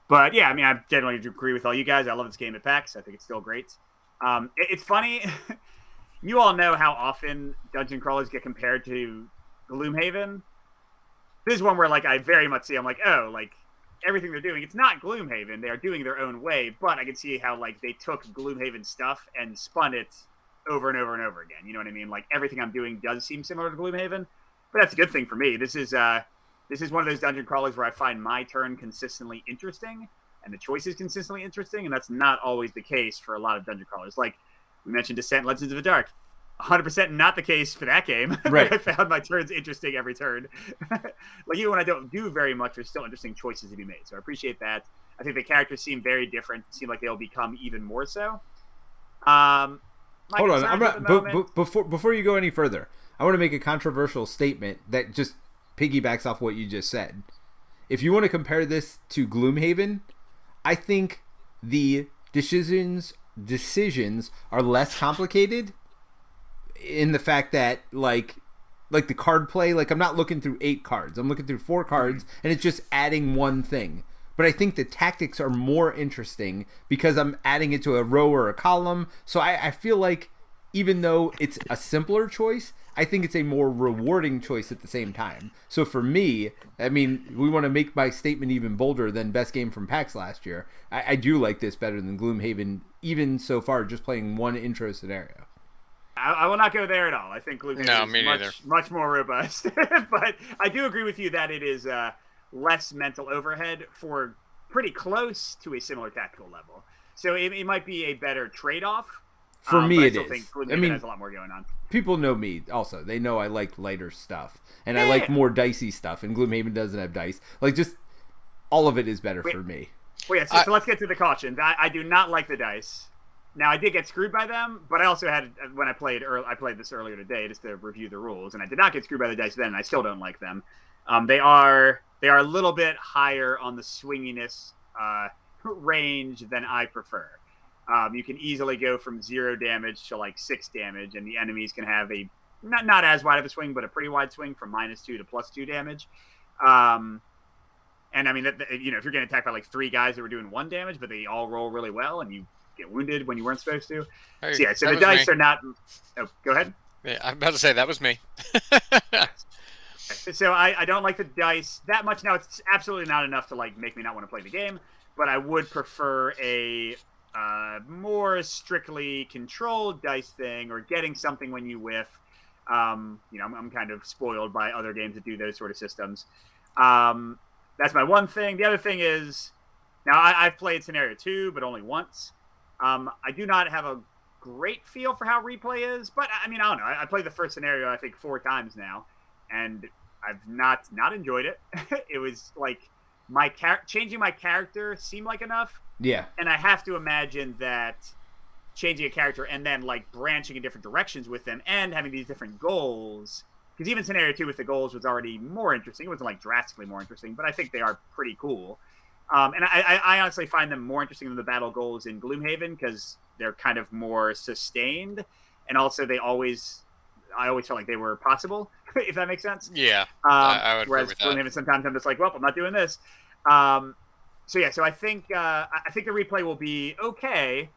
But yeah, I mean, I generally agree with all you guys. I love this game at PAX. I think it's still great. It's funny. You all know how often dungeon crawlers get compared to Gloomhaven. This is one where like I very much see. I'm like, oh, like everything they're doing, it's not Gloomhaven. They are doing their own way, but I can see how like they took Gloomhaven stuff and spun it over and over and over again. You know what I mean? Like everything I'm doing does seem similar to Gloomhaven, but that's a good thing for me. This is one of those dungeon crawlers where I find my turn consistently interesting and the choices consistently interesting, and that's not always the case for a lot of dungeon crawlers. Like we mentioned Descent Legends of the Dark. 100% not the case for that game. Right. I found my turns interesting every turn. Like even when I don't do very much, there's still interesting choices to be made. So I appreciate that. I think the characters seem very different. Seem like they'll become even more so. Hold on. Before you go any further, I want to make a controversial statement that just piggybacks off what you just said. If you want to compare this to Gloomhaven, I think the decisions are less complicated in the fact that like the card play, like I'm not looking through 8 cards. I'm looking through 4 cards and it's just adding one thing. But I think the tactics are more interesting because I'm adding it to a row or a column. So I feel like even though it's a simpler choice, I think it's a more rewarding choice at the same time. So for me, I mean, we want to make my statement even bolder than best game from PAX last year. I do like this better than Gloomhaven, even so far, just playing one intro scenario. I will not go there at all. I think Gloomhaven is much more robust. But I do agree with you that it is less mental overhead for pretty close to a similar tactical level. So it might be a better trade-off. For me, it is. I think Gloomhaven has a lot more going on. People know me also. They know I like lighter stuff. And I like more dicey stuff. And Gloomhaven doesn't have dice. Like, just all of it is better for me. Well, yeah, so let's get to the caution. I do not like the dice. Now, I did get screwed by them, but I also had, when I played this earlier today just to review the rules, and I did not get screwed by the dice then, and I still don't like them. They are a little bit higher on the swinginess range than I prefer. You can easily go from 0 damage to like 6 damage, and the enemies can have a not as wide of a swing, but a pretty wide swing from -2 to +2 damage. And I mean, if you're getting attacked by like 3 guys that were doing 1 damage, but they all roll really well, and you get wounded when you weren't supposed to. Hey, so the dice are not. Oh, go ahead. Yeah, I'm about to say that was me. So I don't like the dice that much. Now it's absolutely not enough to like make me not want to play the game, but I would prefer a more strictly controlled dice thing, or getting something when you whiff. I'm kind of spoiled by other games that do those sort of systems. That's my one thing. The other thing is, now I've played Scenario 2, but only once. I do not have a great feel for how replay is, but I mean, I don't know. I played the first scenario, I think 4 times now, and I've not enjoyed it. It was like changing my character seemed like enough. Yeah. And I have to imagine that changing a character and then like branching in different directions with them and having these different goals, because even Scenario 2 with the goals was already more interesting. It wasn't like drastically more interesting, but I think they are pretty cool. And I honestly find them more interesting than the battle goals in Gloomhaven because they're kind of more sustained, and also they always I always felt like they were possible, if that makes sense. Yeah, I would agree with that. Whereas sometimes I'm just like, well, I'm not doing this. So I think the replay will be okay.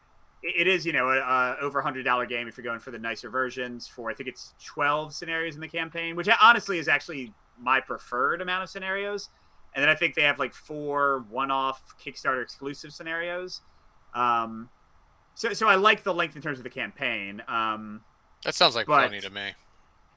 It is, a over $100 game if you're going for the nicer versions. For I think it's 12 scenarios in the campaign, which honestly is actually my preferred amount of scenarios. And then I think they have like 4 one-off Kickstarter exclusive scenarios. So I like the length in terms of the campaign. That sounds like plenty to me.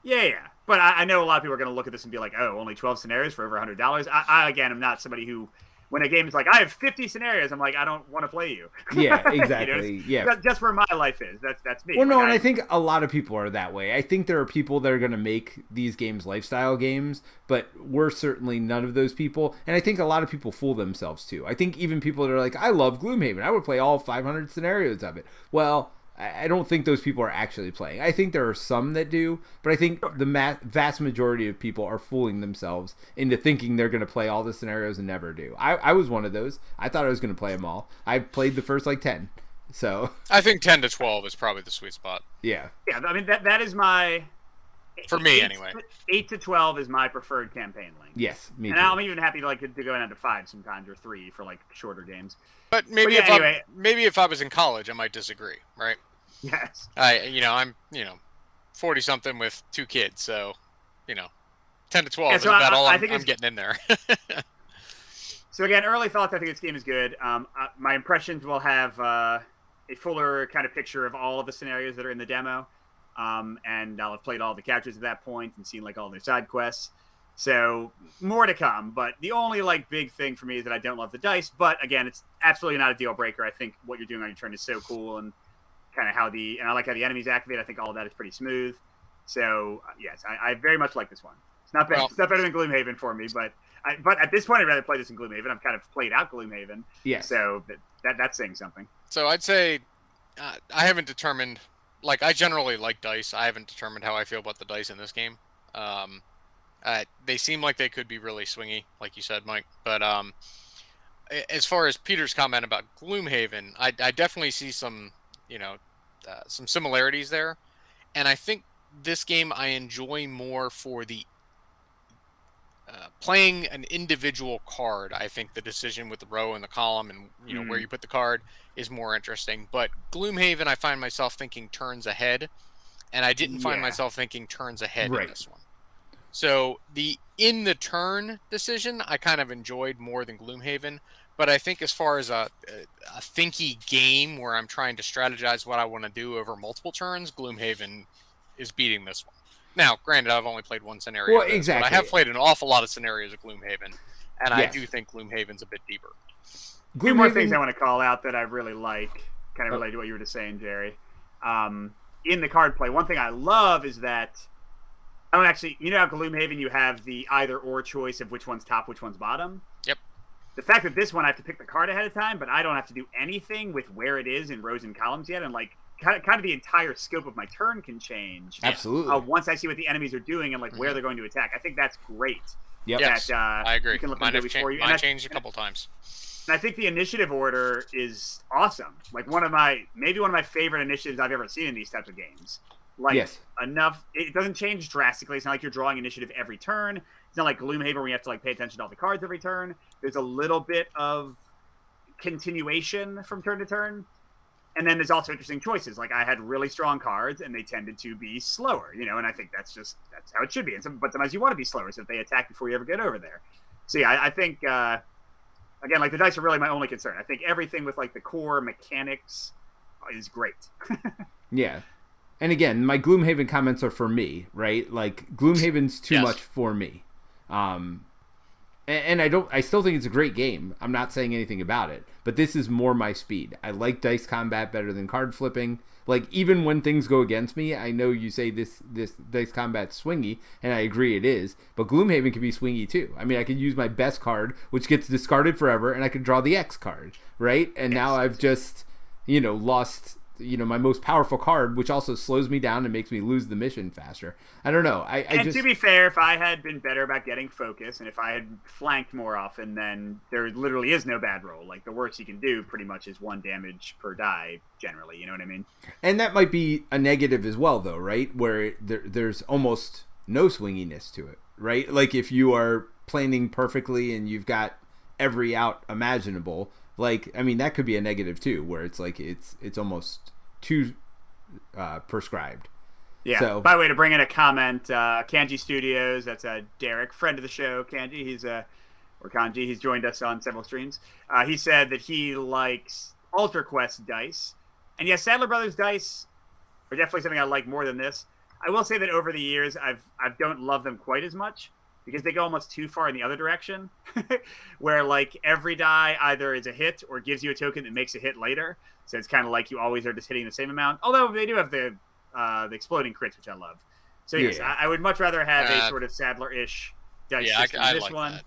Yeah. But I know a lot of people are going to look at this and be like, oh, only 12 scenarios for over $100. I again, am not somebody who, when a game is like, I have 50 scenarios, I'm like, I don't want to play you. Yeah, exactly. Yeah. That's where my life is. That's me. Well, no, and I think a lot of people are that way. I think there are people that are going to make these games lifestyle games, but we're certainly none of those people. And I think a lot of people fool themselves, too. I think even people that are like, I love Gloomhaven. I would play all 500 scenarios of it. Well, I don't think those people are actually playing. I think there are some that do, but I think the vast majority of people are fooling themselves into thinking they're going to play all the scenarios and never do. I was one of those. I thought I was going to play them all. I played the first 10. So I think 10 to 12 is probably the sweet spot. Yeah. Yeah, I mean that is my, for me anyway. 8 to 12 is my preferred campaign length. Yes, me too. And I'm even happy to go down to 5 sometimes, or 3 for shorter games. But maybe if I was in college, I might disagree, right? Yes. I'm 40 something with 2 kids, so 10 to 12 is so about all I'm getting in there. So again, early thoughts. I think this game is good. My impressions will have a fuller kind of picture of all of the scenarios that are in the demo, and I'll have played all the characters at that point and seen all their side quests. So more to come. But the only big thing for me is that I don't love the dice. But again, it's absolutely not a deal breaker. I think what you're doing on your turn is so cool, and kind of and I like how the enemies activate. I think all of that is pretty smooth. So yes, I very much like this one. It's not bad. It's not better than Gloomhaven for me, but at this point, I'd rather play this in Gloomhaven. I've kind of played out Gloomhaven. Yeah. So that's saying something. So I'd say I haven't determined. I generally like dice. I haven't determined how I feel about the dice in this game. They seem like they could be really swingy, like you said, Mike. But as far as Peter's comment about Gloomhaven, I definitely see some similarities there, and I think this game I enjoy more for the playing an individual card. I think the decision with the row and the column and where you put the card is more interesting. But Gloomhaven, I find myself thinking turns ahead, and I didn't find myself thinking turns ahead in this one. So the in the turn decision I kind of enjoyed more than Gloomhaven. But I think as far as a thinky game where I'm trying to strategize what I want to do over multiple turns, Gloomhaven is beating this one. Now, granted, I've only played one scenario. Well, exactly. But I have played an awful lot of scenarios of Gloomhaven, and I do think Gloomhaven's a bit deeper. Two more things I want to call out that I really like, kind of related to what you were just saying, Jerry. In the card play, one thing I love is that I don't actually, how Gloomhaven you have the either or choice of which one's top, which one's bottom. Yep. The fact that this one I have to pick the card ahead of time, but I don't have to do anything with where it is in rows and columns yet, and kind of the entire scope of my turn can change. Absolutely. Once I see what the enemies are doing and where they're going to attack, I think that's great. Yep. Yes, I agree. You can look mine changed a couple times. And I think the initiative order is awesome. One of my favorite initiatives I've ever seen in these types of games. Enough. It doesn't change drastically. It's not like you're drawing initiative every turn. It's not like Gloomhaven where you have to pay attention to all the cards every turn. There's a little bit of continuation from turn to turn. And then there's also interesting choices. I had really strong cards, and they tended to be slower, and I think that's how it should be. But sometimes you want to be slower, so that they attack before you ever get over there. So yeah, I think, again, the dice are really my only concern. I think everything with the core mechanics is great. Yeah. And again, my Gloomhaven comments are for me, right? Gloomhaven's too much for me. And I still think it's a great game. I'm not saying anything about it, but this is more my speed. I like dice combat better than card flipping. Even when things go against me, I know you say this dice combat's swingy, and I agree it is, but Gloomhaven can be swingy too. I mean, I could use my best card, which gets discarded forever, and I could draw the X card, right? And now I've just, lost my most powerful card, which also slows me down and makes me lose the mission faster. I don't know. And to be fair, if I had been better about getting focus and if I had flanked more often, then there literally is no bad roll. Like, the worst you can do pretty much is 1 damage per die, generally. You know what I mean? And that might be a negative as well, though, right? Where there's almost no swinginess to it, right? Like, if you are planning perfectly and you've got every out imaginable, like, I mean, that could be a negative too, where it's like it's almost too prescribed. Yeah. So, by the way, to bring in a comment, Kanji Studios, that's Derek, friend of the show, Kanji. Or Kanji, he's joined us on several streams. He said that he likes Ultra Quest dice, and yes, Sadler Brothers dice are definitely something I like more than this. I will say that over the years, I don't love them quite as much, because they go almost too far in the other direction, where like every die either is a hit or gives you a token that makes a hit later. So it's kind of like you always are just hitting the same amount. Although they do have the exploding crits, which I love. So yes, yeah. I would much rather have a sort of Sadler-ish dice system than this like one.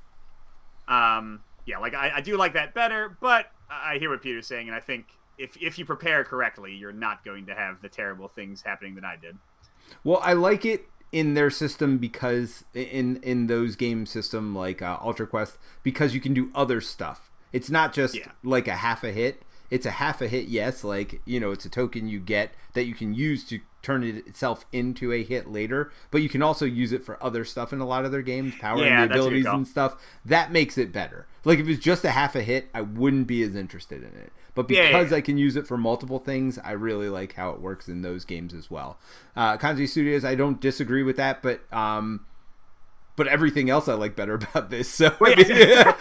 That. Yeah, like I do like that better, but I hear what Peter's saying, and I think if you prepare correctly, you're not going to have the terrible things happening that I did. Well, I like it in their system because in those game system like Ultra Quest, because you can do other stuff. It's not just like a half a hit. It's a half a hit, yes, like, it's a token you get that you can use to turn it itself into a hit later, but you can also use it for other stuff in a lot of their games, powering the abilities and stuff. That makes it better. Like, if it's just a half a hit, I wouldn't be as interested in it. But because I can use it for multiple things, I really like how it works in those games as well. Kanji Studios, I don't disagree with that, but everything else I like better about this. So, Ultra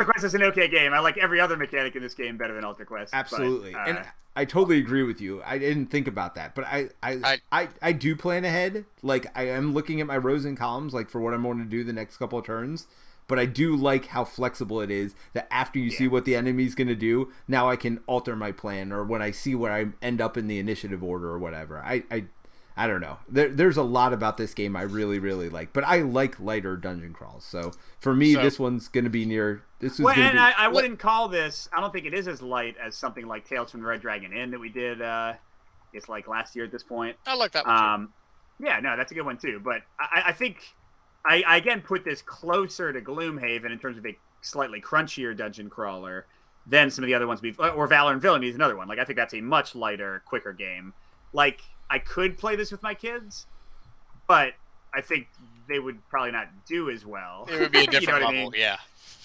Quest is an okay game. I like every other mechanic in this game better than Ultra Quest. Absolutely, and I totally agree with you. I didn't think about that, but I do plan ahead. Like, I am looking at my rows and columns, like, for what I'm going to do the next couple of turns. But I do like how flexible it is that after you see what the enemy's going to do, now I can alter my plan, or when I see where I end up in the initiative order or whatever. I don't know. There's a lot about this game I really, really like. But I like lighter dungeon crawls. So for me, this one's going to be near... I wouldn't call this... I don't think it is as light as something like Tales from the Red Dragon Inn that we did, it's like last year at this point. I like that one too. Yeah, no, that's a good one too. But I think... I again put this closer to Gloomhaven in terms of a slightly crunchier dungeon crawler than some of the other ones or Valor and Villainy is another one. Like, I think that's a much lighter, quicker game. Like, I could play this with my kids, but I think they would probably not do as well. It would be a different level, yeah.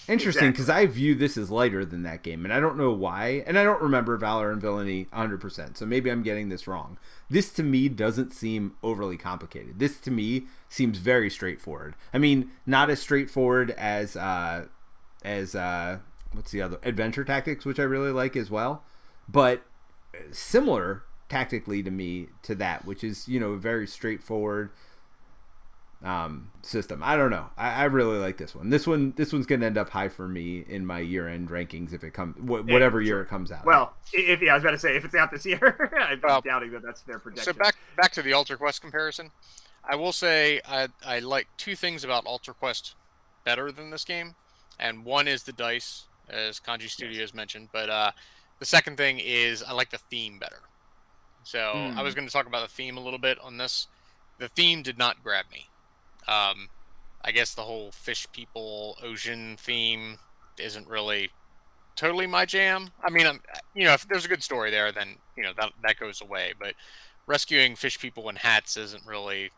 Interesting, because I view this as lighter than that game, and I don't know why. And I don't remember Valor and Villainy 100%, so maybe I'm getting this wrong. This, to me, doesn't seem overly complicated. This, to me, seems very straightforward. I mean, not as straightforward as what's the other? Adventure Tactics, which I really like as well, but similar tactically to me to that, which is, a very straightforward system. I don't know. I really like this one. This one's going to end up high for me in my year-end rankings if it comes whatever year it comes out. Well, I was about to say, if it's out this year, I'm doubting that that's their projection. So back to the Ultra Quest comparison. I will say I like two things about Ultra Quest better than this game, and one is the dice, as Kanji Studios mentioned, but the second thing is I like the theme better. So I was going to talk about the theme a little bit on this. The theme did not grab me. I guess the whole fish people ocean theme isn't really totally my jam. I mean, if there's a good story there, then that goes away. But rescuing fish people in hats isn't really.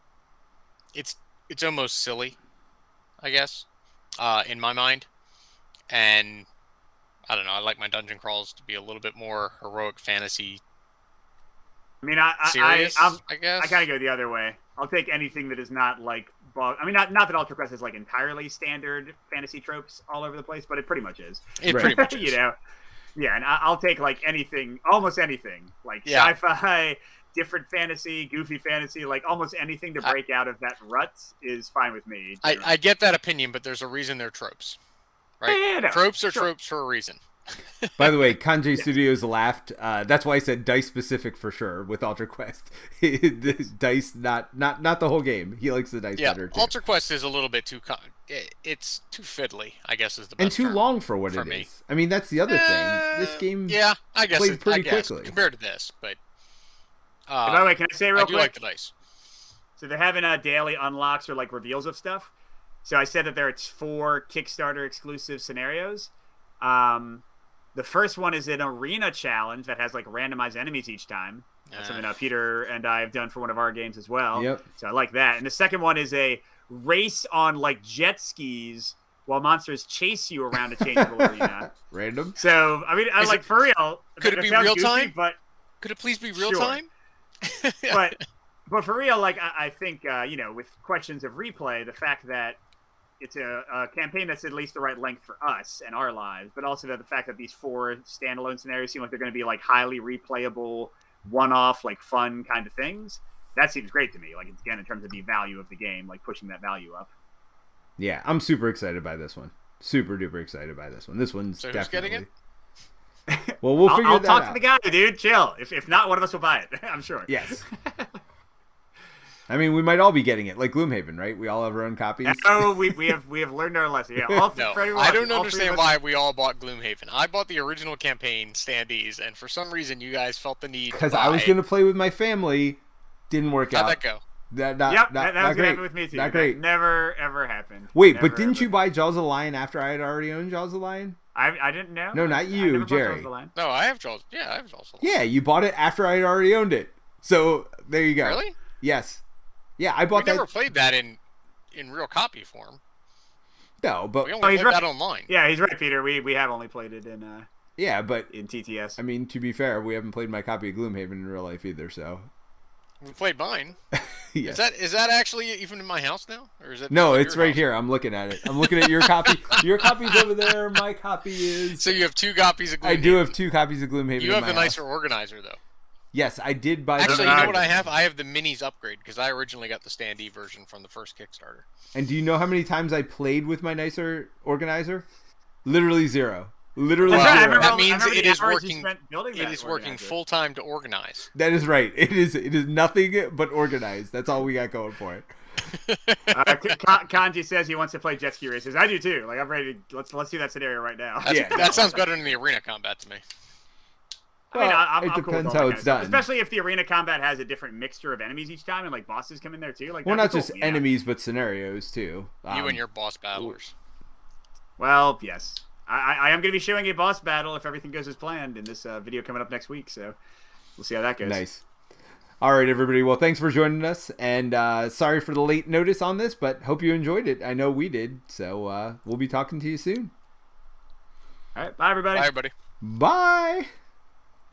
It's almost silly, I guess, in my mind. And I don't know. I like my dungeon crawls to be a little bit more heroic fantasy. I mean, serious, I guess. I kind of go the other way. I'll take anything that is not like I mean, not that Ultra Quest is like entirely standard fantasy tropes all over the place, but it pretty much is. It pretty much is. Yeah, and I'll take like anything, almost anything, like sci-fi, different fantasy, goofy fantasy, like almost anything to break out of that rut is fine with me. I get that opinion, but there's a reason they're tropes, right? Yeah, no, tropes are tropes for a reason. By the way, Kanji Studios laughed. That's why I said dice specific for sure with Ultra Quest. This dice, not the whole game. He likes the dice better too. Ultra Quest is a little bit too. It's too fiddly, I guess, is the best and too term long for what it is. I mean, that's the other thing. This game, I guess played pretty quickly compared to this. But by the way, can I say real quick? I do like the dice. So they're having daily unlocks or like reveals of stuff. So I said that there are 4 Kickstarter exclusive scenarios. The first one is an arena challenge that has like randomized enemies each time. That's something Peter and I have done for one of our games as well. Yep. So I like that. And the second one is a race on like jet skis while monsters chase you around a changeable arena. Random. So I mean, I like for real. Could it be real time? But could it please be real time? But for real, like I think with questions of replay, the fact that it's a campaign that's at least the right length for us and our lives, but also the fact that these 4 standalone scenarios seem like they're going to be like highly replayable, one-off, like fun kind of things. That seems great to me. Like, again, in terms of the value of the game, like pushing that value up. Yeah, I'm super excited by this one. Super duper excited by this one. This one's so definitely. Who's getting it? Well, we'll figure that out. I'll talk to the guy, dude. Chill. If not, one of us will buy it. I'm sure. Yes. I mean, we might all be getting it, like Gloomhaven, right? We all have our own copies. Oh, we have learned our lesson. Yeah, I don't understand why we all bought Gloomhaven. I bought the original campaign standees, and for some reason, you guys felt the need. Because I was going to play with my family, didn't work out. How'd that go? That was going to happen with me too. Not great. That never ever happened. Wait, never, but didn't ever. you buy Jaws of the Lion after I had already owned Jaws of the Lion? I didn't know. No, not you, Jerry. No, I have Jaws. Yeah, I have Jaws of the Lion. Yeah, you bought it after I had already owned it. So there you go. Really? Yes. Yeah, I bought that. We never played that in real copy form. No, but we only played that online. Yeah, he's right, Peter. We have only played it in in TTS. I mean, to be fair, we haven't played my copy of Gloomhaven in real life either, so we played mine. Yes. Is that actually even in my house now, or is it? No, it's right here. I'm looking at it. I'm looking at your copy. Your copy's over there. My copy is. So you have 2 copies of Gloomhaven. I do have 2 copies of Gloomhaven. You have in my the nicer house. organizer though. Yes, I did buy. Actually, you know what I have? I have the minis upgrade because I originally got the standee version from the first Kickstarter. And do you know how many times I played with my nicer organizer? Literally 0. Literally 0. That means it is working. It is working full time to organize. That is right. It is nothing but organized. That's all we got going for it. Kanji says he wants to play jet ski races. I do too. Like I'm ready to let's do that scenario right now. That sounds better than the arena combat to me. Well, I'm it cool depends with how all it's that done. Especially if the arena combat has a different mixture of enemies each time, and like bosses come in there too. Like, well, not just enemies, but scenarios too. You and your boss battlers. Well, yes, I am going to be showing a boss battle if everything goes as planned in this video coming up next week. So we'll see how that goes. Nice. All right, everybody. Well, thanks for joining us, and sorry for the late notice on this, but hope you enjoyed it. I know we did. So we'll be talking to you soon. All right, bye everybody. Bye everybody. Bye.